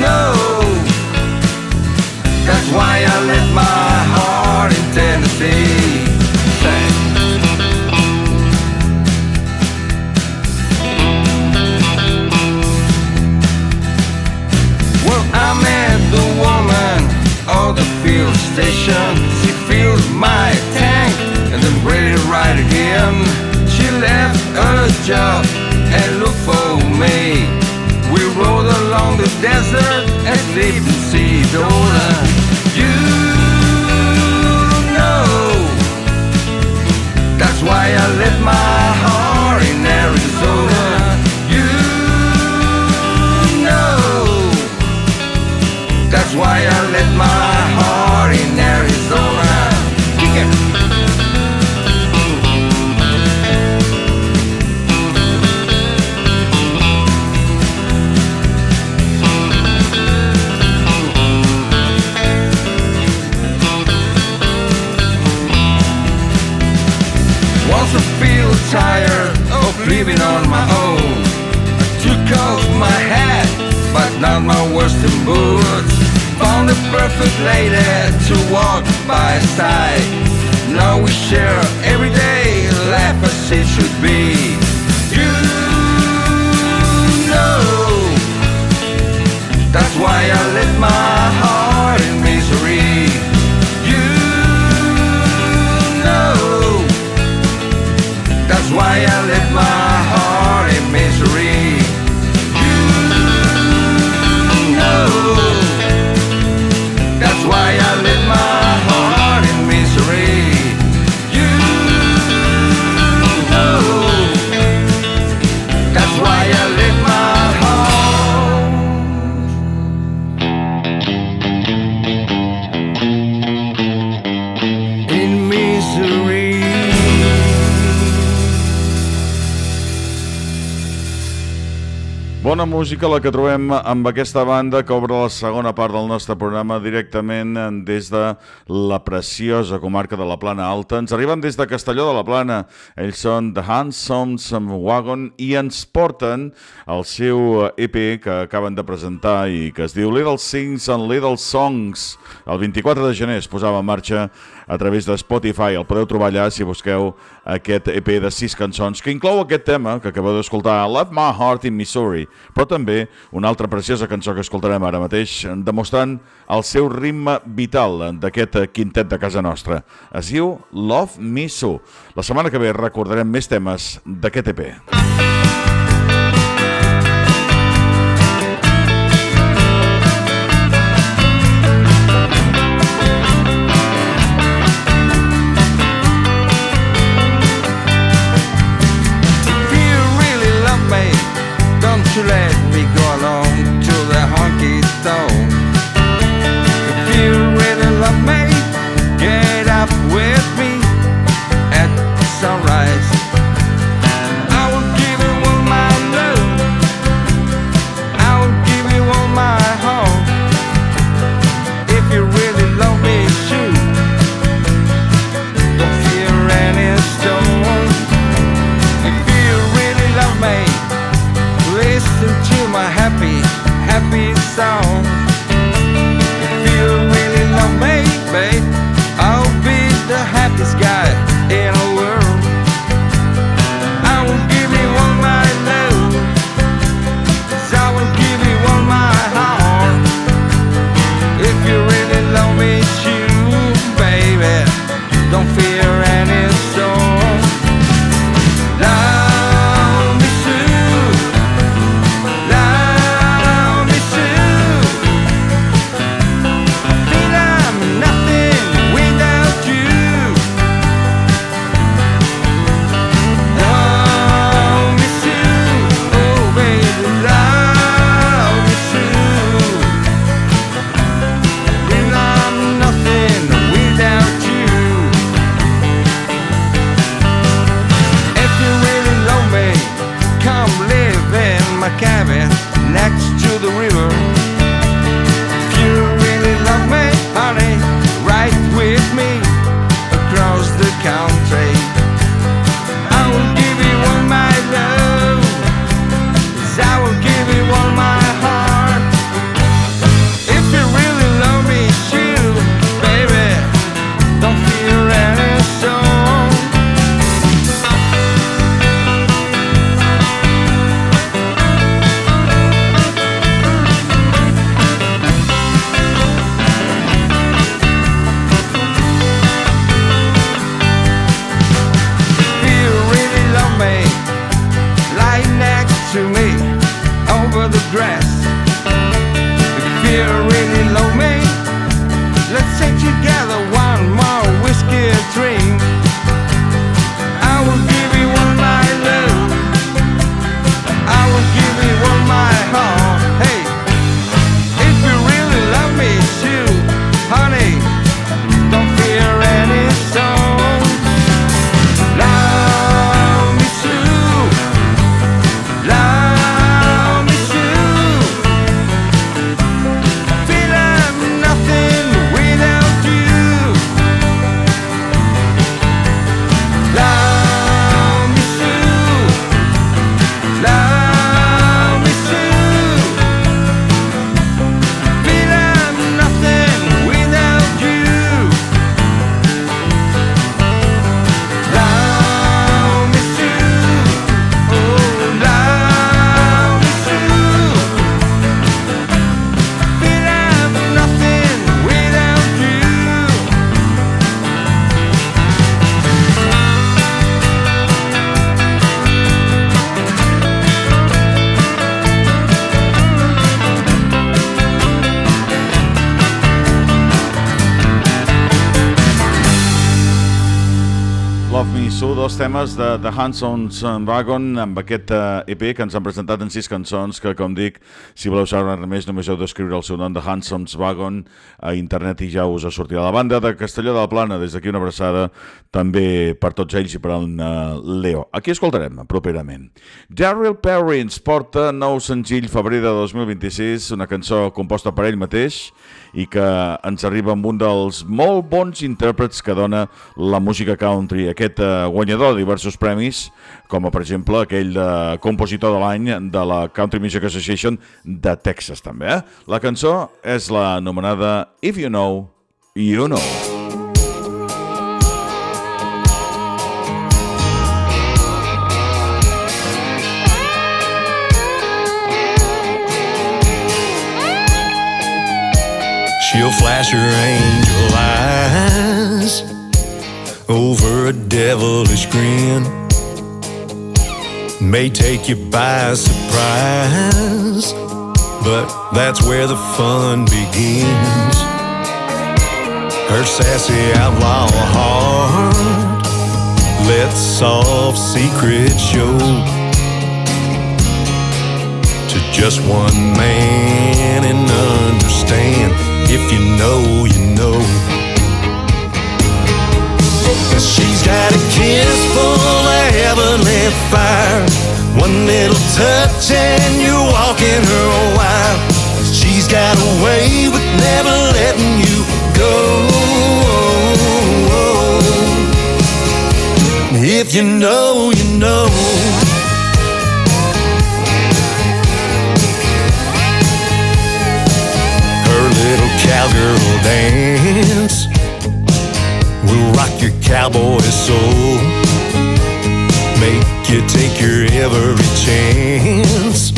know, that's why I left my heart in Tennessee. Say. Well, I met the woman of the fuel station. She filled my tank and then ready to ride again. She left her job and looked for me. We rode along the desert and slept in Sedona. You know, that's why I left my heart in Arizona. You know, that's why I left my heart in Arizona. Kick it. Once I feel tired of living on my own, I took off my hat, but not my Western boots. Found the perfect lady to walk by side. Now we share every day, life as it should be. You know, that's why I left my heart in misery. You know, that's why I left my heart Bona música la que trobem amb aquesta banda que obre la segona part del nostre programa directament des de la preciosa comarca de la Plana Alta. Ens arriben des de Castelló de la Plana. Ells són The Handsomes Wagon i ens porten el seu EP que acaben de presentar i que es diu Little Things and Little Songs. El 24 de gener es posava en marxa a través de Spotify. El podeu trobar allà si busqueu aquest EP de 6 cançons que inclou aquest tema que acabeu d'escoltar, Left My Heart in Missouri, però també una altra preciosa cançó que escoltarem ara mateix, demostrant el seu ritme vital d'aquest quintet de casa nostra. Es diu Love Me So. La setmana que ve recordarem més temes d'aquest EP. To let me go along to the honky tonk. If you really love me, get up with me at sunrise. I will give you all my love, I will give you all my heart. If you really love me, shoot, don't fear any storm. If you really love me, listen to my happy, happy song. If you really love me, babe, I'll be the happiest guy in the world. I will give you all my love, 'cause I will give you all my heart. If you really love me too, baby, don't fear any storm. Love me too, love me too. I feel I'm nothing without you. Love me too, oh baby, love me too. Feel I'm nothing without you. If you really love me, come live in my cabin next to the river. If you really love me, honey, ride with me across the country. I will give you all my love, 'cause I will give you all my heart. If you really love me too, baby, don't fear any storm. Dos temes de The Hansons Wagon amb aquest EP que ens han presentat en 6 cançons que, com dic, si voleu saber més només heu d'escriure el seu nom, The Hansons Wagon, a internet i ja us sortirà. La banda de Castelló de la Plana, des d'aquí una abraçada també per tots ells i per en Leo. Aquí escoltarem properament. Darryl Perry ens porta nou senzill febrer de 2026, una cançó composta per ell mateix i que ens arriba amb un dels molt bons intèrprets que dona la música country, aquest guanyador de diversos premis, com per exemple aquell de compositor de l'any de la Country Music Association de Texas també. La cançó és la anomenada If You Know, You Know. She'll flash her angel eyes over a devilish grin. May take you by surprise, but that's where the fun begins. Her sassy outlaw heart lets soft secrets show to just one man and understand. If you know, you know. She's got a kiss full of heavenly fire, one little touch and you're walking her wild. She's got a way with never letting you go. If you know, you know. Little cowgirl dance will rock your cowboy soul, make you take your every chance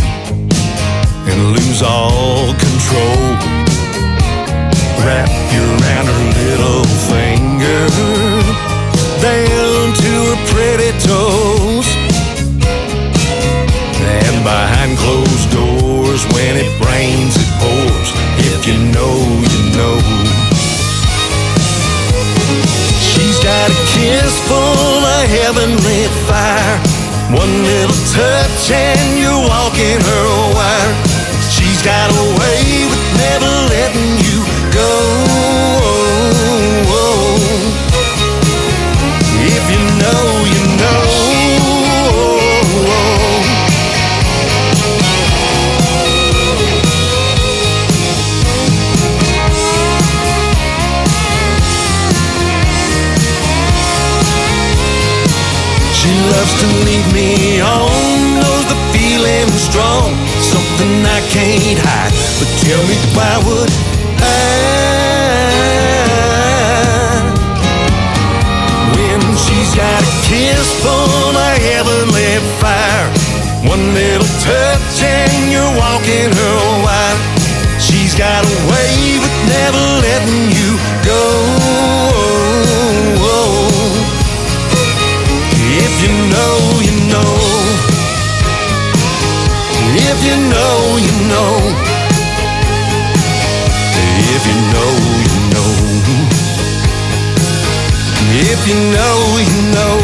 and lose all control. Wrap you around her little finger down to her pretty toes, and behind closed doors when it rains it pours. If you know, you know. She's got a kiss full of heavenly fire, one little touch and you're walking her wire. She's got a way with never letting you go. If you know, you know. Loves to lead me on, knows the feeling strong, something I can't hide. But tell me, why would I? When she's got a kiss full of heavenly fire, one little touch and you're walking her wild. She's got a way with never letting you go. If you know, you know. If you know, you know. If you know, you know. If you know, you know.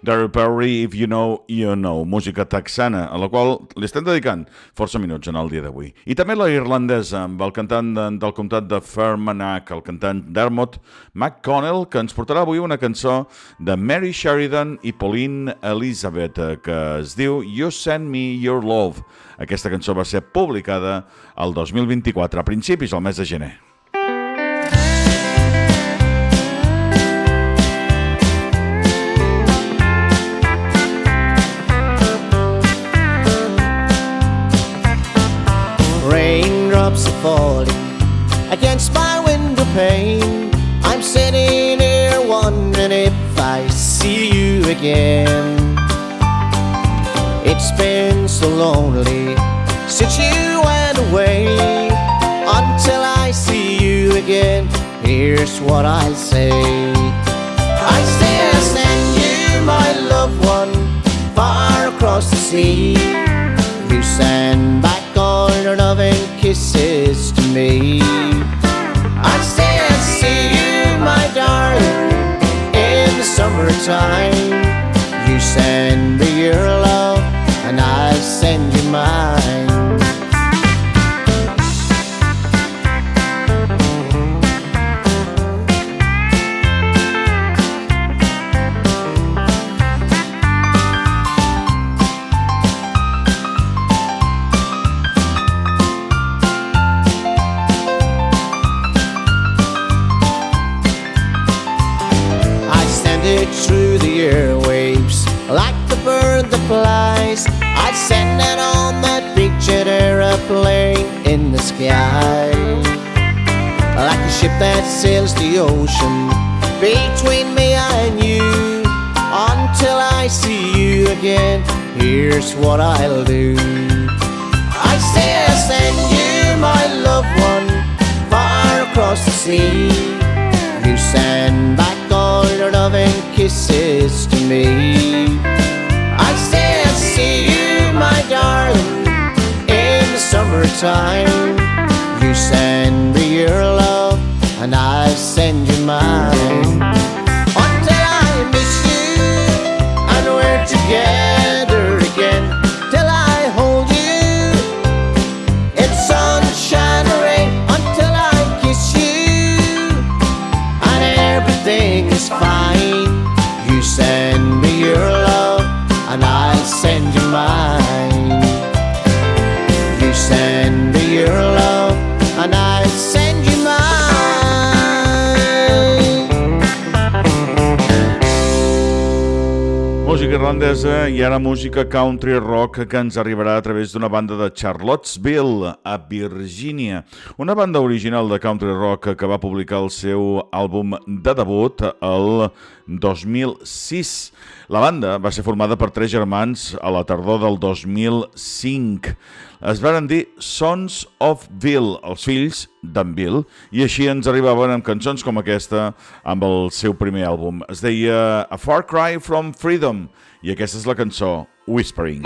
Darryl Perry, If You Know, You Know, música texana, a la qual li estem dedicant força minuts en el dia d'avui. I també la irlandesa, amb el cantant del comtat de Fermanagh, el cantant Dermot McConnell, que ens portarà avui una cançó de Mary Sheridan i Pauline Elizabeth, que es diu You Send Me Your Love. Aquesta cançó va ser publicada el 2024, a principis del mes de gener. Raindrops are falling against my window pane. I'm sitting here wondering if I see you again. It's been so lonely since you went away. Until I see you again, here's what I'll say. I say I send you my loved one far across the sea. You send back all your loving kisses to me. I say I see summertime. You send me your love and I'll send you mine. Through the airwaves, like the bird that flies, I'd send it on that big jet aeroplane in the sky. Like a ship that sails the ocean between me and you. Until I see you again, here's what I'll do. I say I'll send you my loved one far across the sea. You send back all your loving kisses to me. I say I'll see you, my darling, in the summertime. You send me your love and I'll send you mine. Until I miss you and we're together again, till I hold you in sunshine or rain, until I kiss you and everything is fine. You send me your love and I'll send you mine. You send me your love and I'll send you mine. Música irlandesa i ara música country rock que ens arribarà a través d'una banda de Charlottesville, a Virgínia. Una banda original de country rock que va publicar el seu àlbum de debut el 2006. La banda va ser formada per 3 germans a la tardor del 2005. Es varen dir Sons of Bill, els fills d'en Bill, i així ens arribaven amb cançons com aquesta amb el seu primer àlbum. Es deia A Far Cry from Freedom, i aquesta és la cançó Whispering.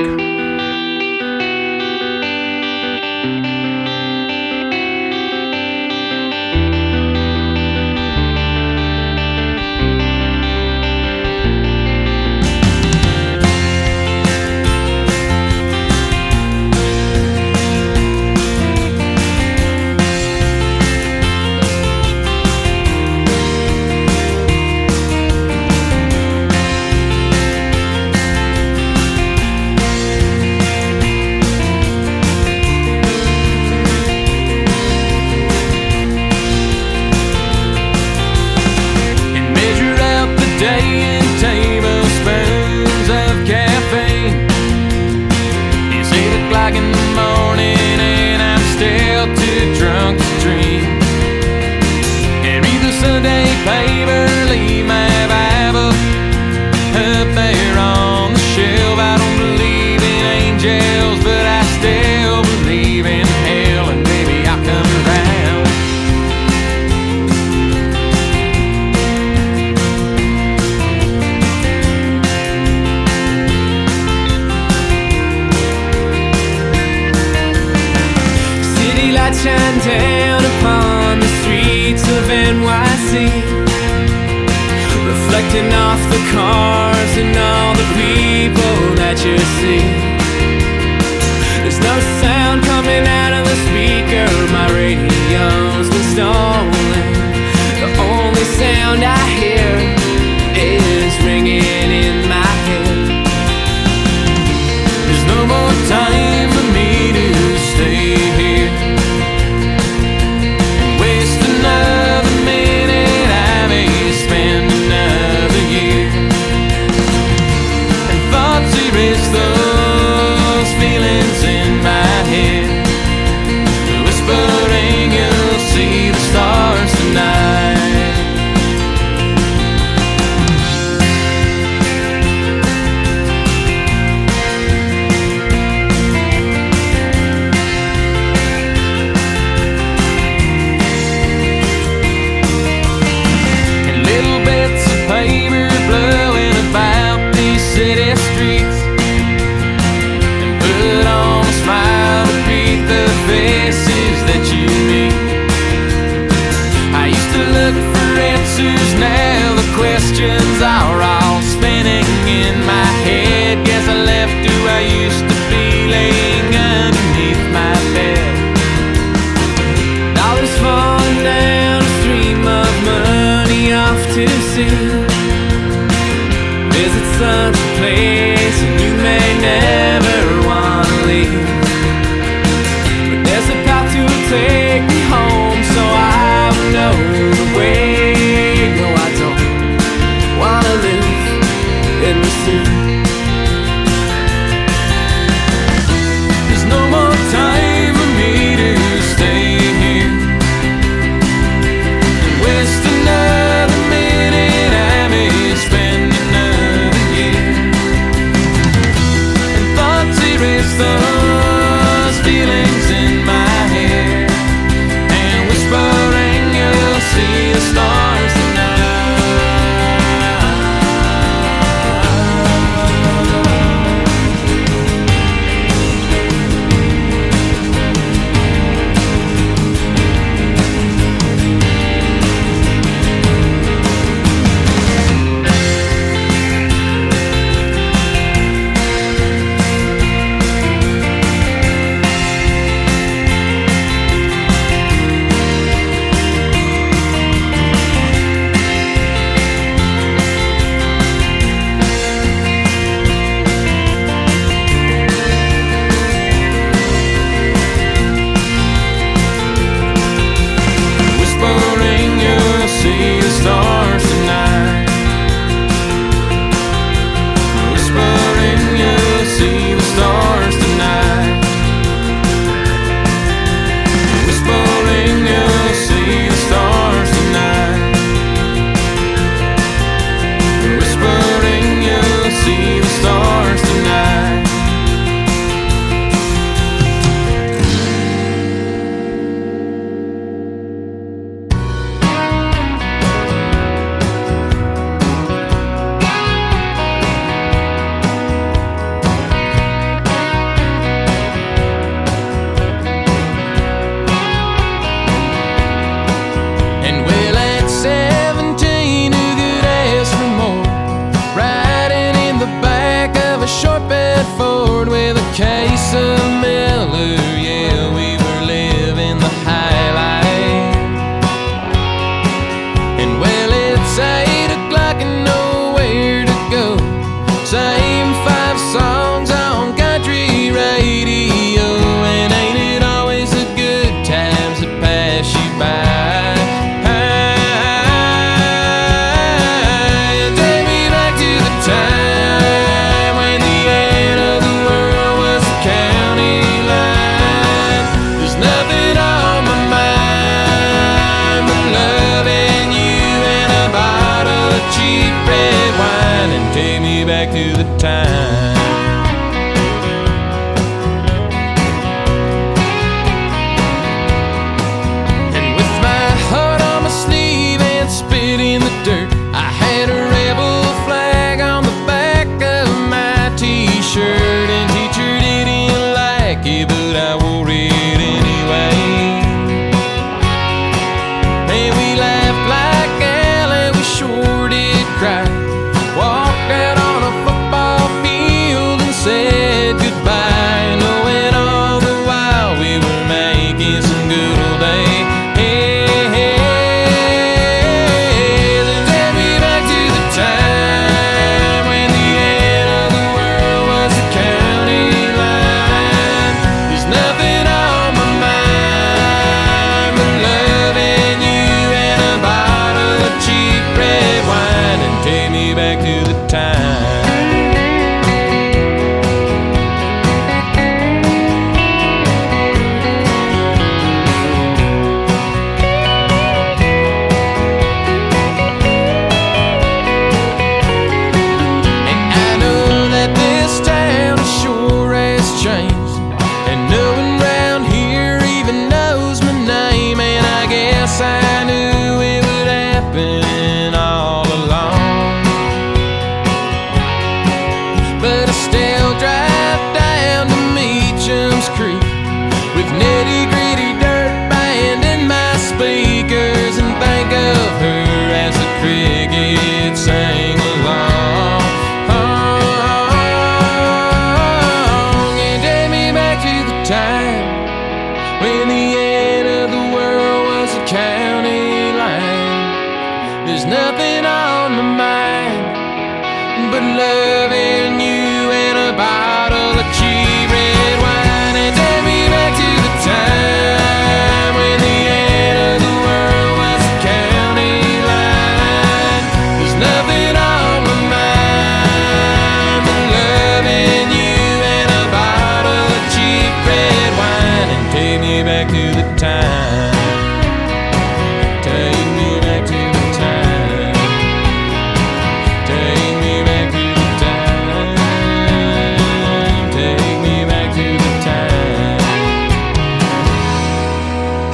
Shine down upon the streets of NYC, reflecting off the cars and all the people that you see. There's no sound coming out of the speaker, my radio's been stolen. The only sound I hear is ringing in my head. There's no more time for me to stay here. Those feelings in my head, whispering you'll see the stars tonight. And little bits of paper blowing about these city streets, faces that you meet. I used to look for answers, now the questions are all those feelings in my hair, and whispering you'll see the stars tonight. Walked out on a football field.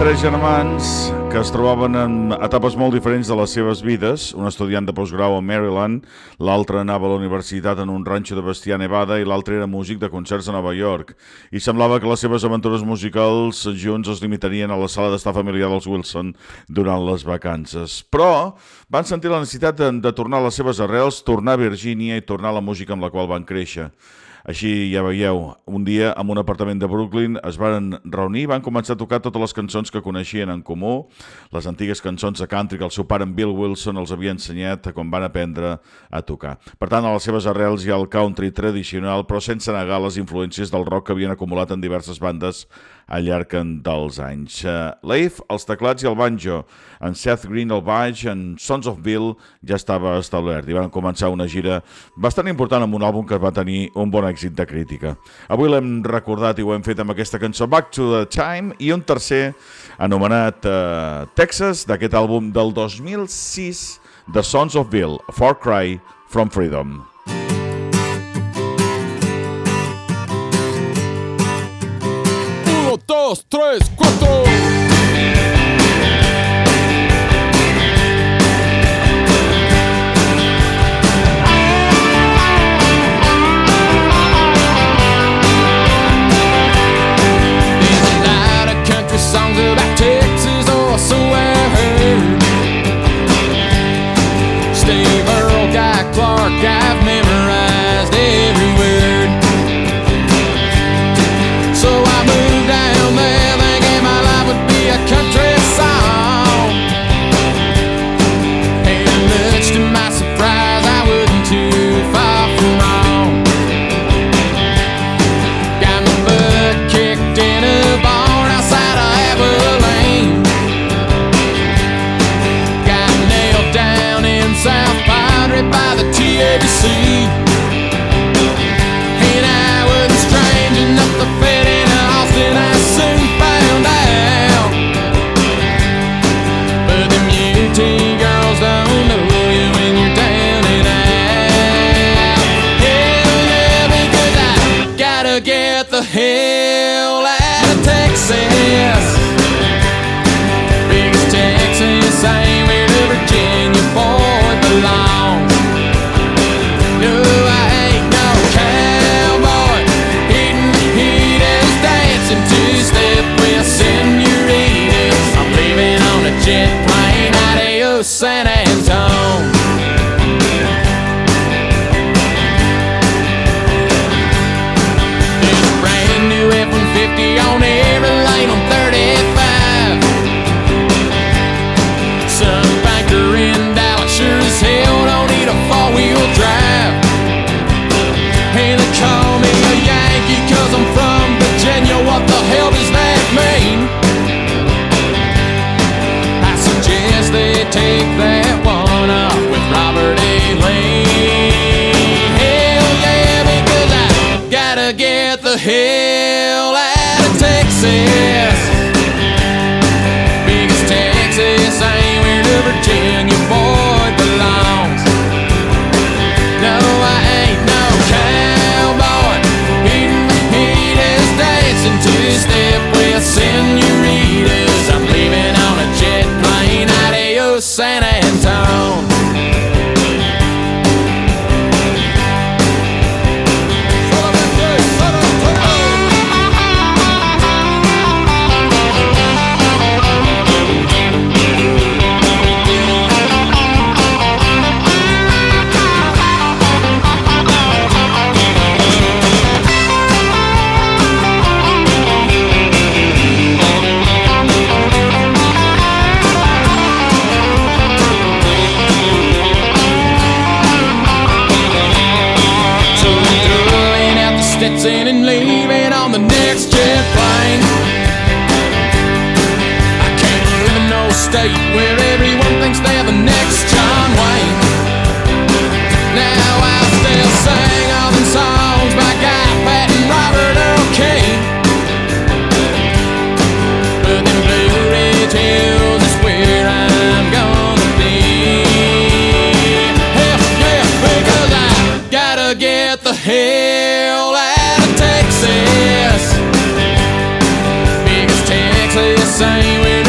Tres germans que es trobaven en etapes molt diferents de les seves vides, un estudiant de postgrau a Maryland, l'altre anava a la universitat en un ranxo de bestiar a Nevada i l'altre era músic de concerts a Nova York. I semblava que les seves aventures musicals junts es limitarien a la sala d'estar familiar dels Wilson durant les vacances. Però van sentir la necessitat de tornar a les seves arrels, tornar a Virgínia i tornar a la música amb la qual van créixer. Així ja veieu, un dia en un apartament de Brooklyn es van reunir i van començar a tocar totes les cançons que coneixien en comú, les antigues cançons de country que el seu pare en Bill Wilson els havia ensenyat quan van aprendre a tocar. Per tant, a les seves arrels hi ha el country tradicional, però sense negar les influències del rock que havien acumulat en diverses bandes al llarg dels anys. Leif, els teclats i el banjo, en Seth Green al baix, en Sons of Bill ja estava establert i van començar una gira bastant important amb un àlbum que va tenir un bon èxit de crítica. Avui l'hem recordat i ho hem fet amb aquesta cançó Back to the Time i un tercer anomenat Texas d'aquest àlbum del 2006 The Sons of Bill, A Far Cry from Freedom. 1, 2, 3, 4. Songs about Texas, or so I heard. Steve Earle, Guy Clark, I've memorized every word. So I moved down there thinking my life would be a country song. And much to my surprise, I wasn't too far from wrong. Got my butt kicked in a barn outside of Lane. Got nailed down in South Padre by the TABC. And I wasn't strange enough to fit in Austin, I soon found out. But them UT girls don't know you when you're down and out. Hell yeah, because I gotta get the hell out of Texas. Texas ain't where the Virginia boy belongs. No, I ain't no cowboy hitting the heat as dancing two-step with senoritas. I'm leaving on a jet plane, adios San Antone. There's a brand new F-150 on every lane on 35. Some banker in Dallas sure as hell don't need a four-wheel drive. Hey, they call me a Yankee cause I'm from Virginia. What the hell does that mean? I suggest they take that one up with Robert A. Lee. Hell yeah, because I gotta get the hell out of Texas. Because Texas ain't where the Virginia boy belongs. No, I ain't no cowboy hitting the heat as dancing two-step with senoritas. I'm leaving on a jet plane, adios San Antone. And leaving on the next jet plane. I can't live in no state where everyone thinks they're the next John Wayne. Now I still sing all them songs by Guy, Pat, and Robert Earl King. But them Blue Ridge Hills is where I'm gonna be. Hell yeah, because I gotta get the hell out. Texas, because Texas ain't where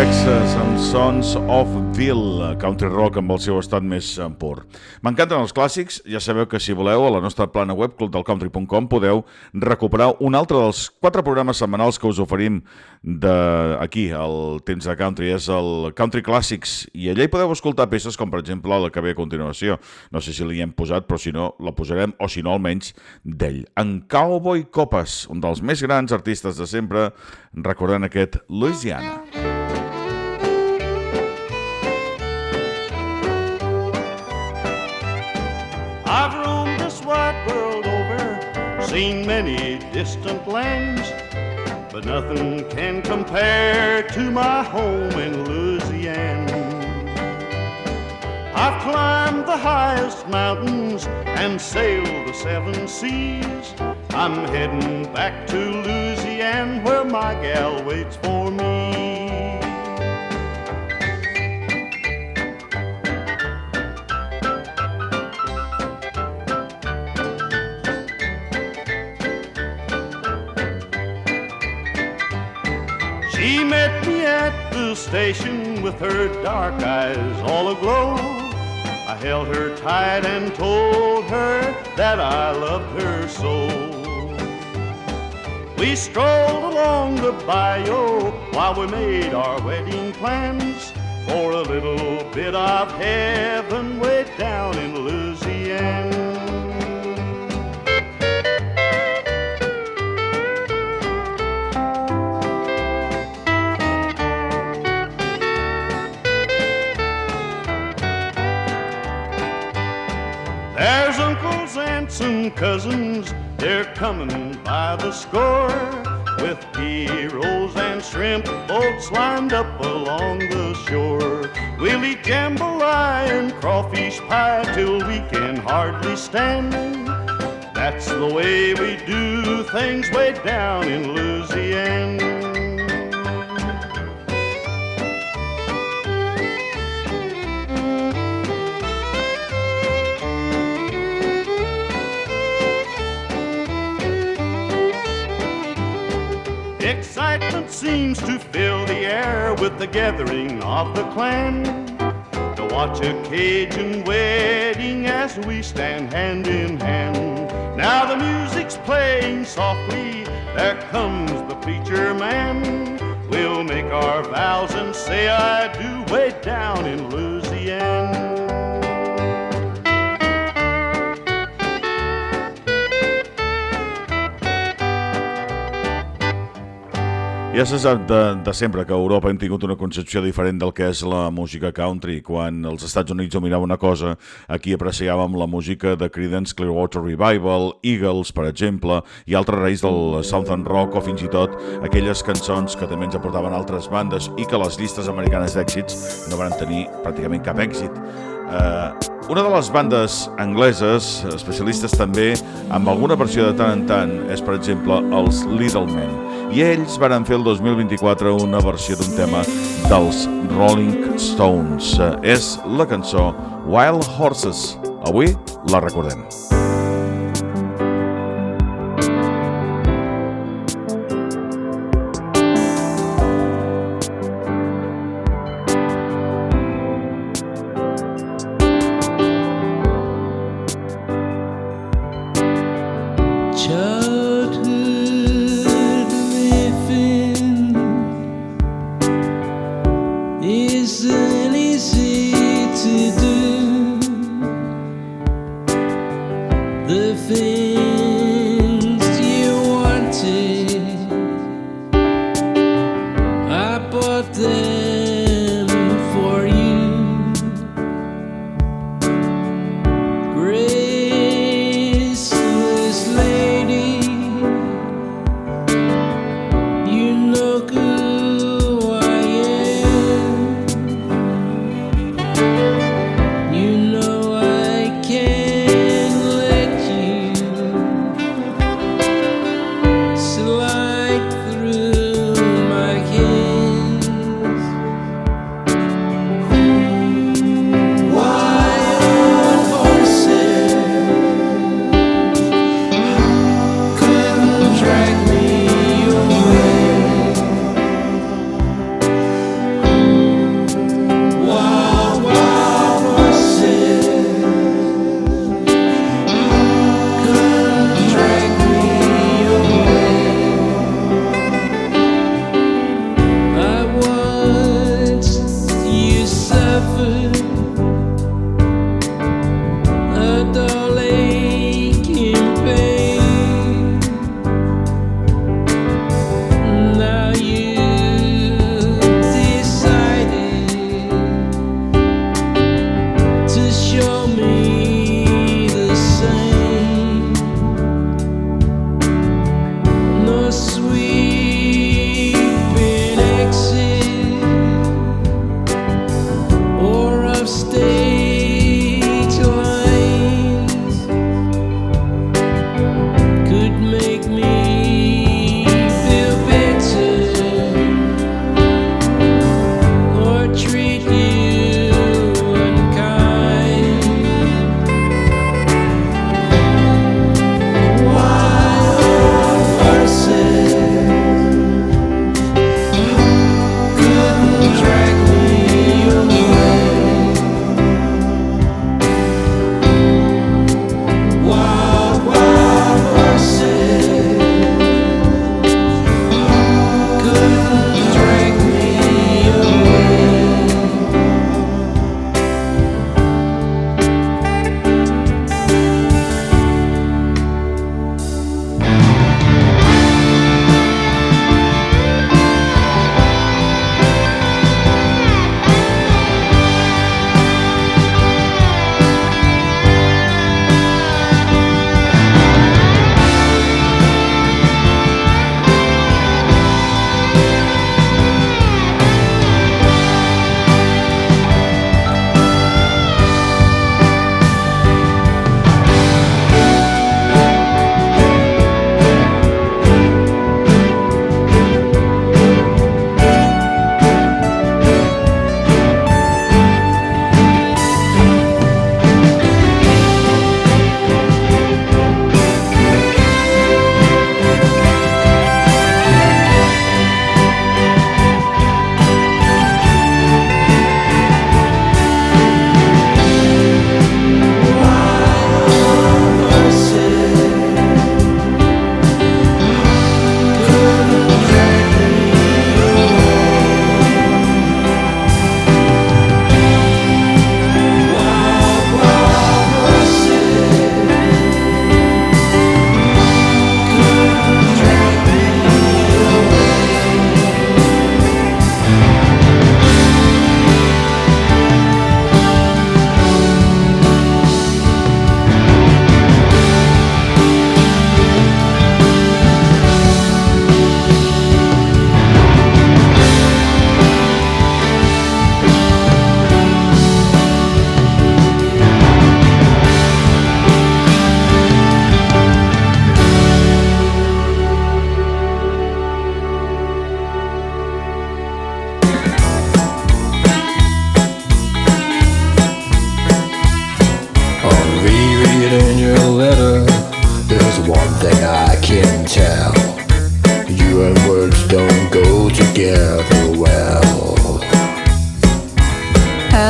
Texas amb Sons of Ville, country rock amb el seu estat més pur. M'encanten els clàssics, ja sabeu que si voleu a la nostra plana web clubdelcountry.com podeu recuperar un altre dels 4 programes setmanals que us oferim aquí, al Temps de Country, és el Country Classics, i allà hi podeu escoltar peces com per exemple la que ve a continuació. No sé si l'hi hem posat, però si no la posarem, o si no almenys d'ell. En Cowboy Copas, un dels més grans artistes de sempre, recordant aquest Louisiana. I've roamed this wide world over, seen many distant lands, but nothing can compare to my home in Louisiana. I've climbed the highest mountains and sailed the 7 seas. I'm heading back to Louisiana where my gal waits for me. She met me at the station with her dark eyes all aglow. I held her tight and told her that I loved her so. We strolled along the bayou while we made our wedding plans for a little bit of heaven way down in Louisiana. There's uncles, aunts, and cousins, they're coming by the score, with heroes and shrimp boats lined up along the shore. We'll eat jambalaya and crawfish pie till we can hardly stand. That's the way we do things way down in Louisiana. Excitement seems to fill the air with the gathering of the clan to watch a Cajun wedding as we stand hand in hand. Now the music's playing softly, there comes the preacher man. We'll make our vows and say I do way down in Louisiana. Ja se sap de sempre que a Europa hem tingut una concepció diferent del que és la música country. Quan els Estats Units dominava una cosa, aquí apreciàvem la música de Creedence Clearwater Revival, Eagles, per exemple, i altres reis del Southern Rock, o fins i tot aquelles cançons que també ens aportaven altres bandes i que les llistes americanes d'èxits no van tenir pràcticament cap èxit. Una de les bandes angleses, especialistes també, amb alguna versió de tant en tant, és, per exemple, els Little Men. I ells van fer el 2024 una versió d'un tema dels Rolling Stones. És la cançó Wild Horses. Avui la recordem. Isn't easy to do.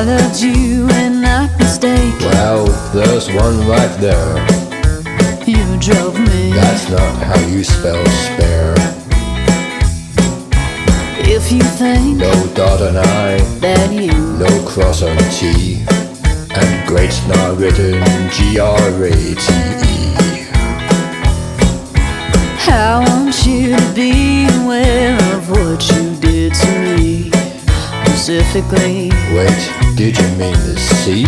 I loved you and not mistake. Well, there's one right there. You drove me. That's not how you spell spare. If you think no dot on I, that you no cross on T, and great's not written G-R-A-T-E. I want you to be aware of what you did to me. Specifically, wait, did you mean the sea?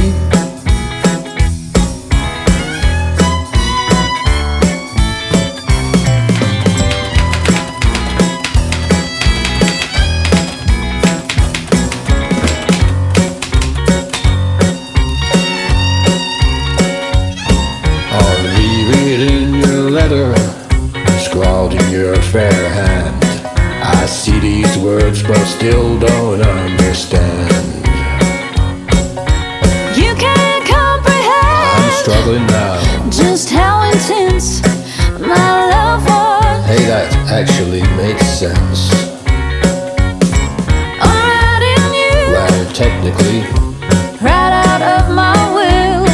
I'll reread in your letter, scrawled in your fair hand. I see these words but still don't understand. You can't comprehend. I'm struggling now. Just how intense my love was. Hey, that actually makes sense. I'm writing you. Well, technically, right out of my will.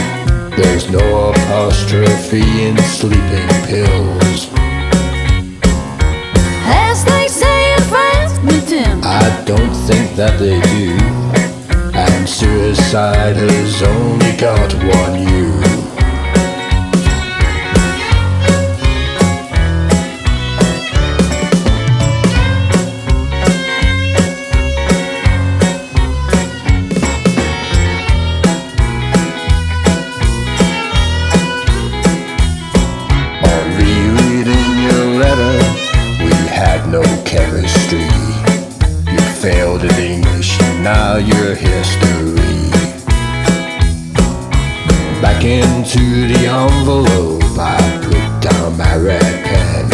There's no apostrophe in sleeping pills. As they say in France, with them. I don't think that they do. And suicide has only got one you. On rereading your letter, we had no chemistry. You failed in English, now you're history. Back into the envelope, I put down my red pen.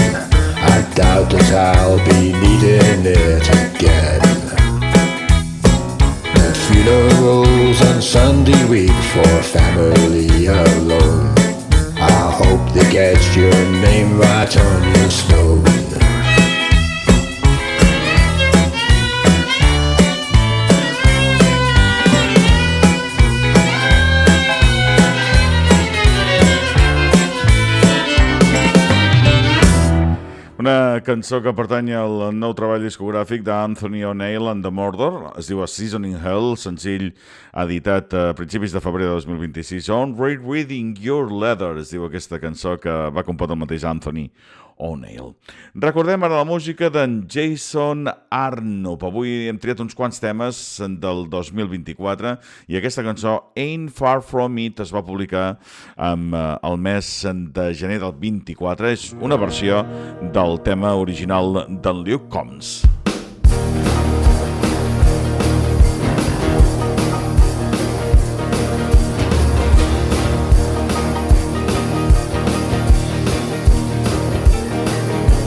I doubt that I'll be needing it again. The funerals on Sunday week for family alone. I hope they get your name right on your stone. Una cançó que pertany al nou treball discogràfic d'Anthony O'Neill and the Murder, es diu A Season in Hell, senzill editat a principis de febrer de 2026. On Rereading Your Letter es diu aquesta cançó que va compondre el mateix Anthony O'Neill. Recordem ara la música d'en Jason Arnop. Avui hem triat uns quants temes del 2024 i aquesta cançó Ain't Far From It es va publicar el mes de gener del 24. És una versió del tema original d'en Luke Combs.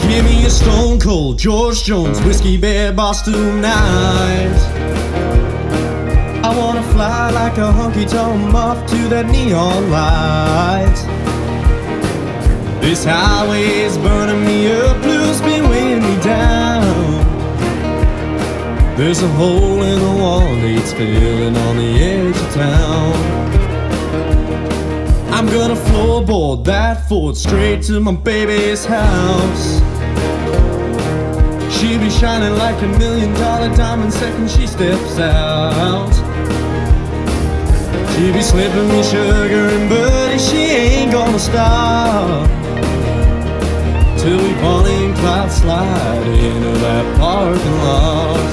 Give me a Stone Cold George Jones Whiskey Bear Boss tonight. I wanna fly like a honky-tonk moth to that neon light. This highway is burning me up, blues been weighing me down. There's a hole in the wall, it's filling on the edge of town. I'm gonna floorboard that Ford straight to my baby's house. She'll be shining like $1 million diamond second she steps out. She'll be slipping me sugar and buddy, she ain't gonna stop till we Bonnie and Clyde slide into that parking lot.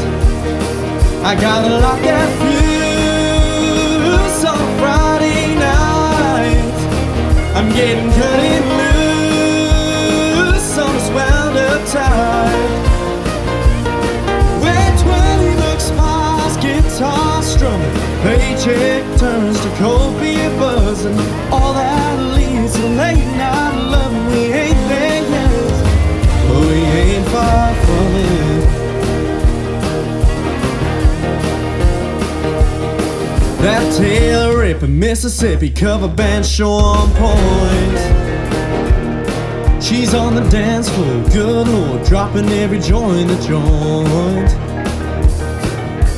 I gotta lock that fuse on a Friday night. I'm getting cutting loose on this wound up tide. Where 20 bucks smiles, guitar strumming, paycheck turns to cold beer buzzing. All that leads to late night loving. We ain't there yet, but we ain't far from it. That tail ripping Mississippi cover band show on point. She's on the dance floor, good lord, dropping every joint the joint.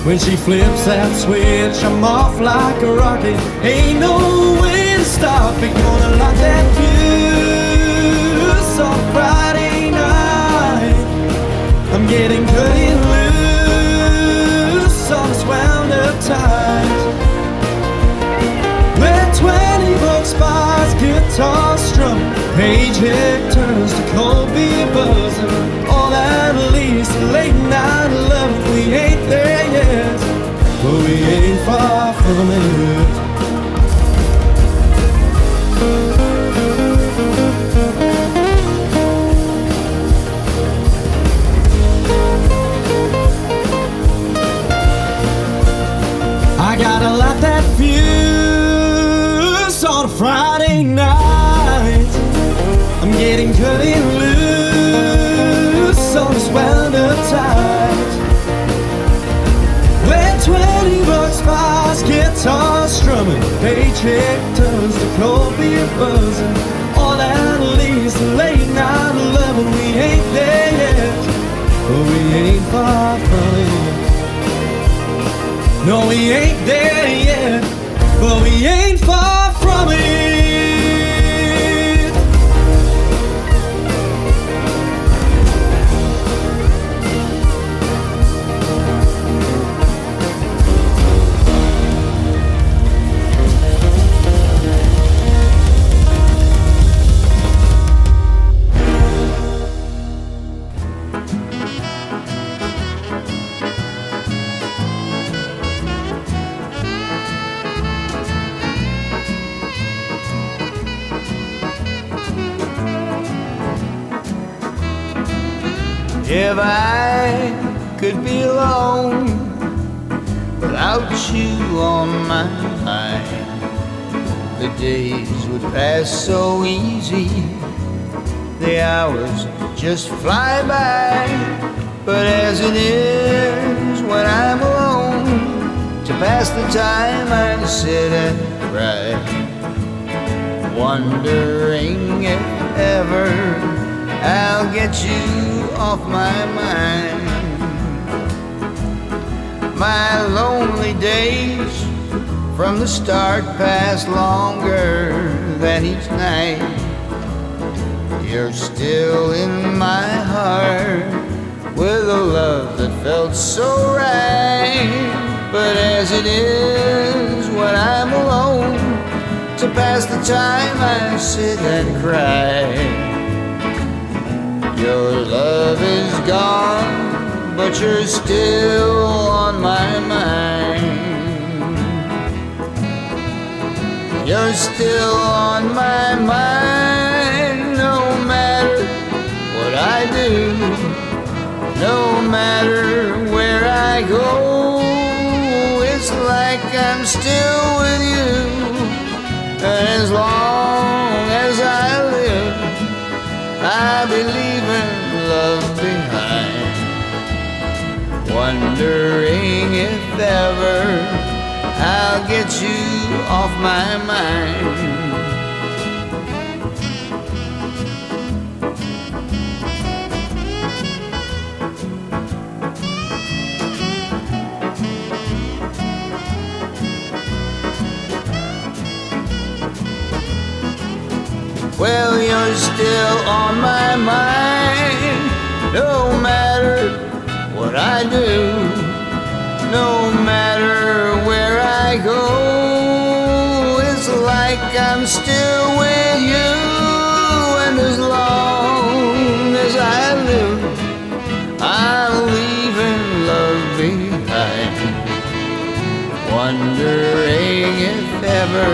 When she flips that switch, I'm off like a rocket. Ain't no way to stop it. Gonna light that fuse on Friday night. I'm getting cutting loose on this wound up tight. Where 20 bucks buys guitar strumming, paycheck turns to cold beer buzzing. All that leads to late night loving. We ain't there yet, but we ain't far from it. I gotta light that fuse on a Friday night. I'm getting cutting loose on this wound up tight. When 20 bucks buys guitar strumming, paycheck turns to cold beer buzzing. All that leads to late night loving. We ain't there yet, but we ain't far from it. No, we ain't there yet, but we ain't far from it. If I could be alone without you on my mind, the days would pass so easy, the hours just fly by. But as it is when I'm alone, to pass the time I sit and cry, wondering if ever I'll get you off my mind. My lonely days from the start pass longer than each night. You're still in my heart with a love that felt so right. But as it is when I'm alone, to pass the time I sit and cry. Your love is gone, but you're still on my mind. You're still on my mind, no matter what I do, no matter where I go. It's like I'm still with you, and as long as I live, I'll be leaving love behind, wondering if ever I'll get you off my mind. Well, you're still on my mind, no matter what I do, no matter where I go. It's like I'm still with you, and as long as I live, I'm leaving love behind, wondering if ever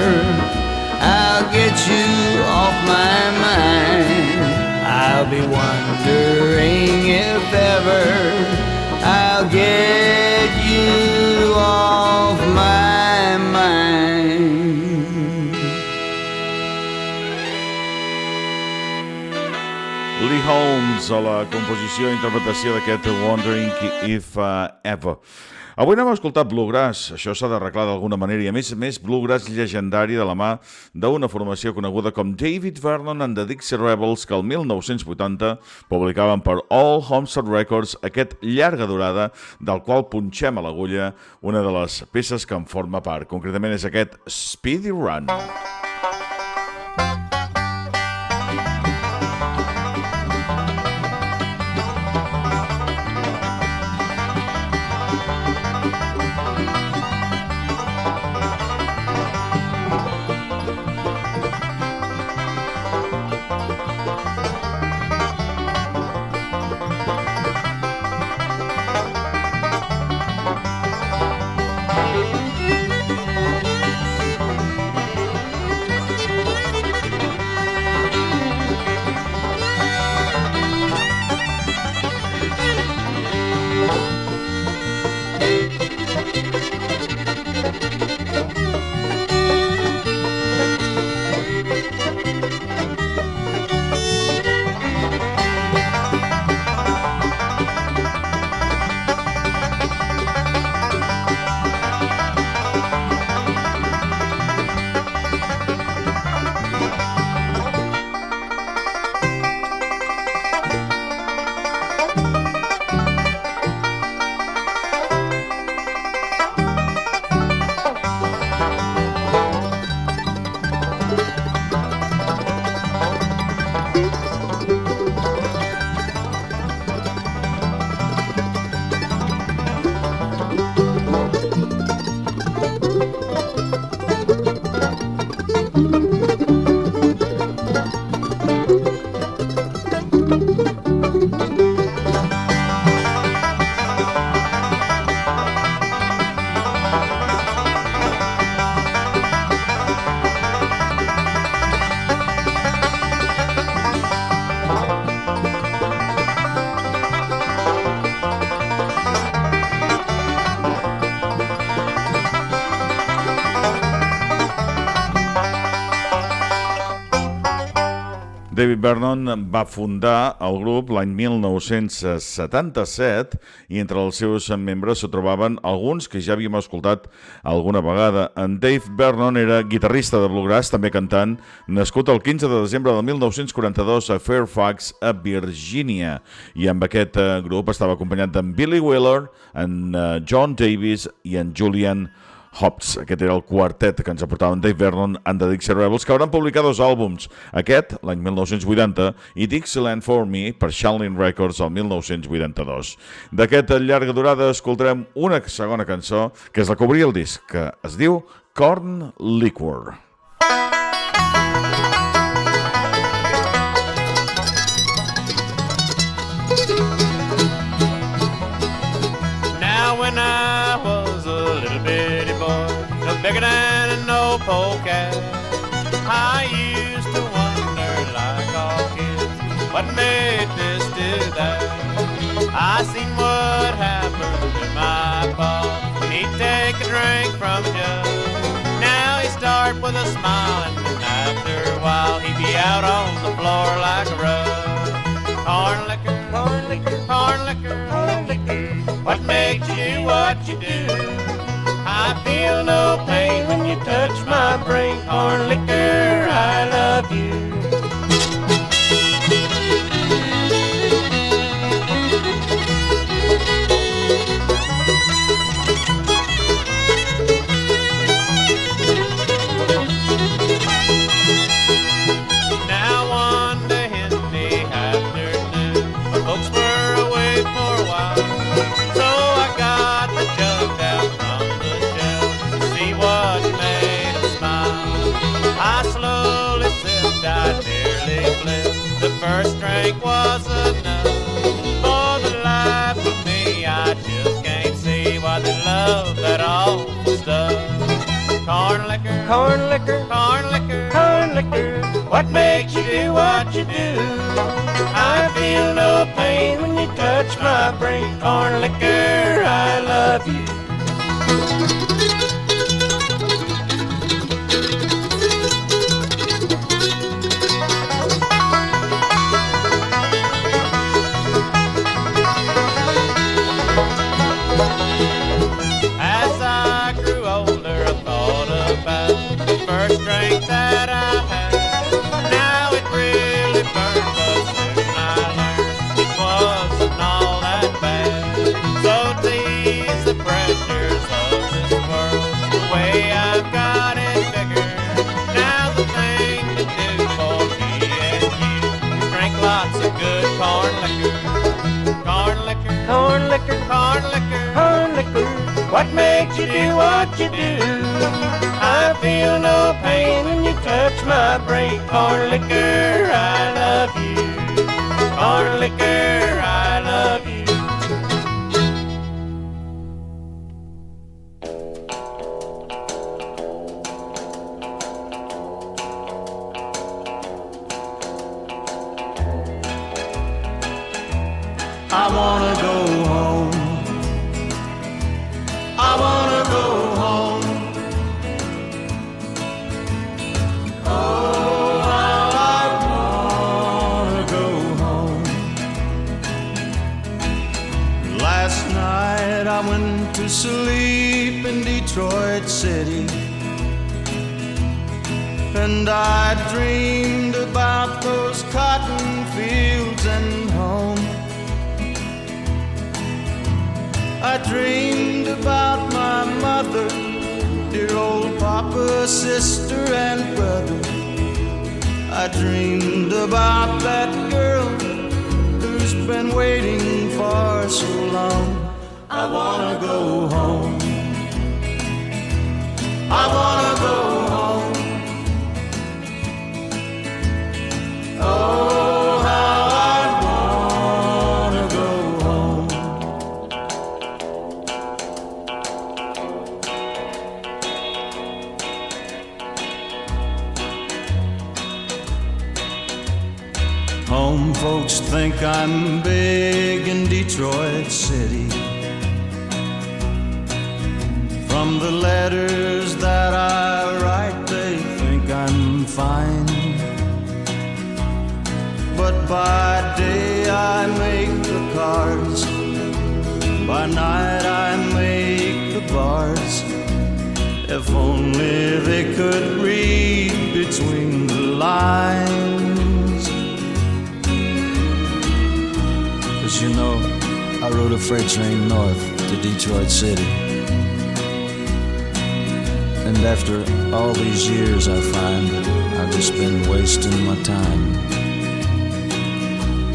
I'll get you off my mind. I'll be wondering if ever I'll get you off my mind. Lee Holmes Beatles a la composició i interpretació d'aquest Wondering If Ever. Avui anem a escoltar Bluegrass, això s'ha d'arreglar d'alguna manera, i a més Bluegrass llegendari de la mà d'una formació coneguda com David Vernon and the Dixie Rebels, que el 1980 publicaven per All Homestead Records aquest llarga durada del qual punxem a l'agulla una de les peces que en forma part. Concretament és aquest Speedy Run. David Vernon va fundar el grup l'any 1977 i entre els seus membres se trobaven alguns que ja havíem escoltat alguna vegada. En Dave Vernon era guitarrista de bluegrass, també cantant, nascut el 15 de desembre del 1942 a Fairfax, a Virgínia, i amb aquest grup estava acompanyat d'en Billy Wheeler, en John Davis i en Julian Hobbs. Aquest era el quartet que ens aportaven Dave Vernon and the Dixie Rebels, que hauran publicat 2 àlbums, aquest l'any 1980 i Dixieland for Me per Shalin Records el 1982. D'aquesta llarga durada escoltarem una segona cançó que és la que obria el disc, que es diu Corn Liquor. Now when I was a little bitty boy, no bigger than an old polecat, I used to wonder, like all kids, what made this do that. I seen what happened to my pa when he'd take a drink from a jug. Now he'd start with a smile, and then after a while he'd be out on the floor like a rug. Corn liquor, corn liquor, corn liquor, corn liquor, what makes you do what you do? I feel no pain when you touch my brain. Corn liquor, I love you. Now one day in the afternoon, my folks were away for a while, so I got the jug down from the shelf to see what made them smile. I slowly sipped, I nearly flipped. The first drink was enough. For the life of me, I just can't see why they love that awful stuff. Corn liquor, corn liquor, corn liquor, corn liquor, what makes you do what you do? I feel no pain when you touch my brain. Corn liquor, I love you. what makes you do what you do? I feel no pain when you touch my brain. Corn liquor, I love you. Corn liquor, I love you. I wanna go home. I wanna go home. Oh, how I wanna go home. Last night I went to sleep in Detroit City, and I dreamed about those cotton fields and home. I dreamed about my mother, dear old papa, sister, and brother. I dreamed about that girl who's been waiting for so long. I wanna go home. I wanna go home. Oh, how I wanna go home. Home folks think I'm big in Detroit City. From the letters that I write, they think I'm fine. But by day I make the cards, by night I make the bars. If only they could read between the lines. 'Cause you know, I rode a freight train north to Detroit City, and after all these years I find that I've just been wasting my time.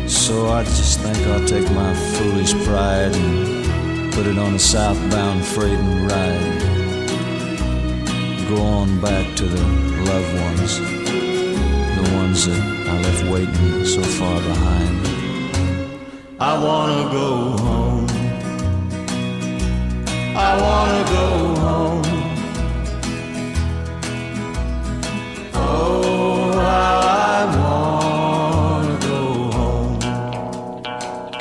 So I just think I'll take my foolish pride and put it on a southbound freight and ride. Go on back to the loved ones, the ones that I left waiting so far behind. I wanna go home. I wanna go home. Oh, how I wanna go home.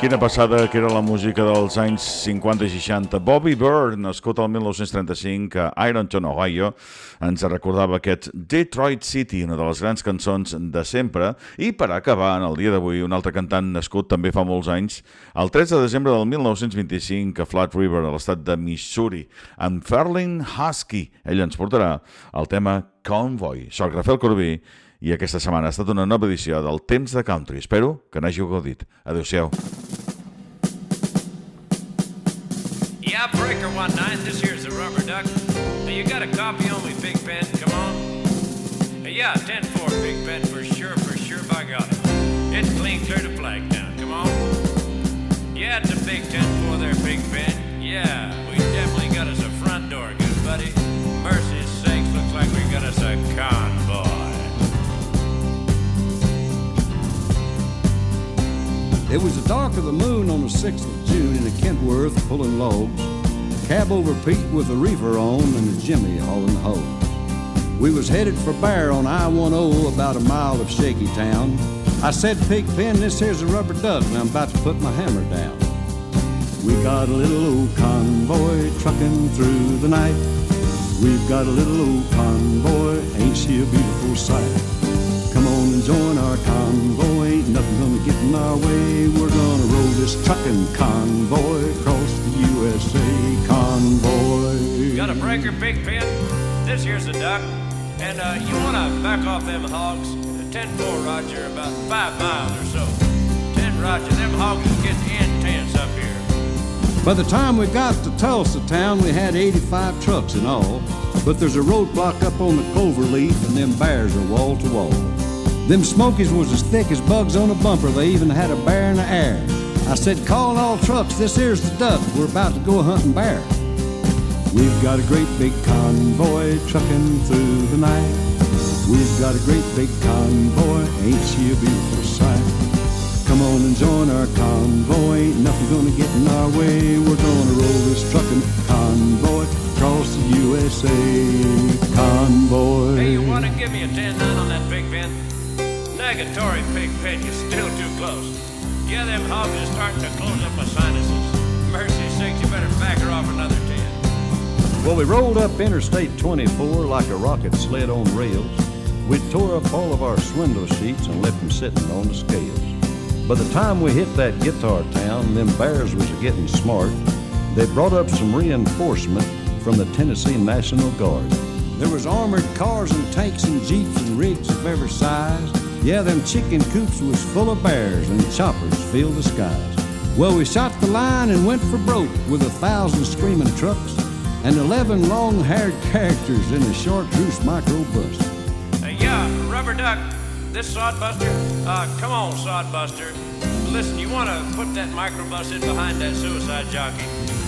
Quina passada que era la música dels anys 50 i 60. Bobby Byrd, nascut el 1935 a Ironton, Ohio, ens recordava aquest Detroit City, una de les grans cançons de sempre. I per acabar, en el dia d'avui, un altre cantant nascut també fa molts anys, el 3 de desembre del 1925 a Flat River, a l'estat de Missouri, amb Ferlin Husky. Ell ens portarà el tema Convoy. Soc Rafael Corbí i aquesta setmana ha estat una nova edició del Temps de Country. Espero que n'hàgiu gaudit. Adéu-siau. Yeah, breaker 1-9, this here's the rubber duck. Hey, you got a copy on me, Big Ben? Come on. Hey, yeah, 10-4, Big Ben, for sure, I got it. It's clean clear to Flagtown, come on. Yeah, it's a big 10-4 there, Big Ben. Yeah, we definitely got us a front door, good buddy. Mercy's sakes, looks like we got us a convoy. It was the dark of the moon on the 6th of June in a Kentworth pulling logs. Cab over Pete with a reefer on and a Jimmy hauling hoe. We was headed for Bear on I-10, about a mile of Shaky Town. I said, Pigpen, this here's a rubber duck, and I'm about to put my hammer down. We got a little old convoy trucking through the night. We've got a little old convoy, ain't she a beautiful sight? Come on and join our convoy, ain't nothing gonna get in our way. We're gonna roll this trucking convoy across the USA. Convoy. Got a breaker, Pigpen? This here's a duck. And you wanna back off them hogs? 10-4, Roger, about 5 miles or so. 10, Roger, them hogs is getting intense up here. By the time we got to Tulsa town, we had 85 trucks in all. But there's a roadblock up on the Cloverleaf, and them bears are wall to wall. Them Smokies was as thick as bugs on a bumper. They even had a bear in the air. I said, call all trucks, this here's the duck. We're about to go hunting bear. We've got a great big convoy trucking through the night. We've got a great big convoy, ain't she a beautiful sight? Come on and join our convoy, ain't nothing gonna get in our way. We're gonna roll this trucking convoy across the USA. Convoy. Hey, you wanna give me a 10-9 on that pig pen? Negatory pig pen, you're still too close. Yeah, them hogs are starting to close up my sinuses. Mercy sakes, you better back her off another 10. Well, we rolled up Interstate 24 like a rocket sled on rails. We tore up all of our swindle sheets and left them sitting on the scales. By the time we hit that guitar town, them bears was getting smart. They brought up some reinforcement from the Tennessee National Guard. There was armored cars and tanks and jeeps and rigs of every size. Yeah, them chicken coops was full of bears and choppers filled the skies. Well, we shot the line and went for broke with 1,000 screaming trucks and 11 long-haired characters in a chartreuse microbus. Yeah, Rubber Duck, this Sodbuster? Come on, Sodbuster. Listen, you want to put that microbus in behind that suicide jockey?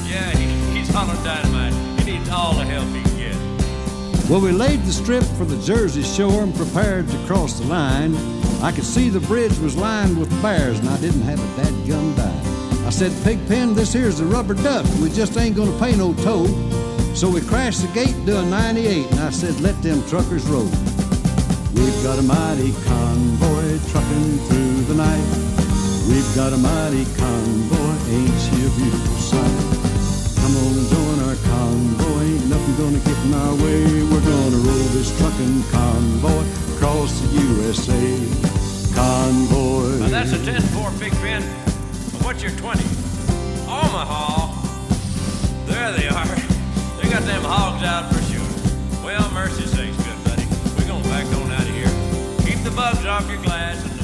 Yeah, he's hollering dynamite. He needs all the help he can get. Well, we laid the strip for the Jersey Shore and prepared to cross the line. I could see the bridge was lined with bears and I didn't have a dadgum dime. I said, Pigpen, this here's the Rubber Duck. We just ain't gonna pay no toll. So we crashed the gate doing 98 and I said, let them truckers roll. We've got a mighty convoy trucking through the night. We've got a mighty convoy, ain't she a beautiful sight? Come on and join our convoy, ain't nothing gonna get in our way. We're gonna roll this trucking convoy across the USA. Convoy. Now that's a 10-4 Big Ben. What's your 20? Omaha. There they are. They got them hogs out for sure. Well, mercy sakes, good buddy. We're gonna back on out of here. Keep the bugs off your glass and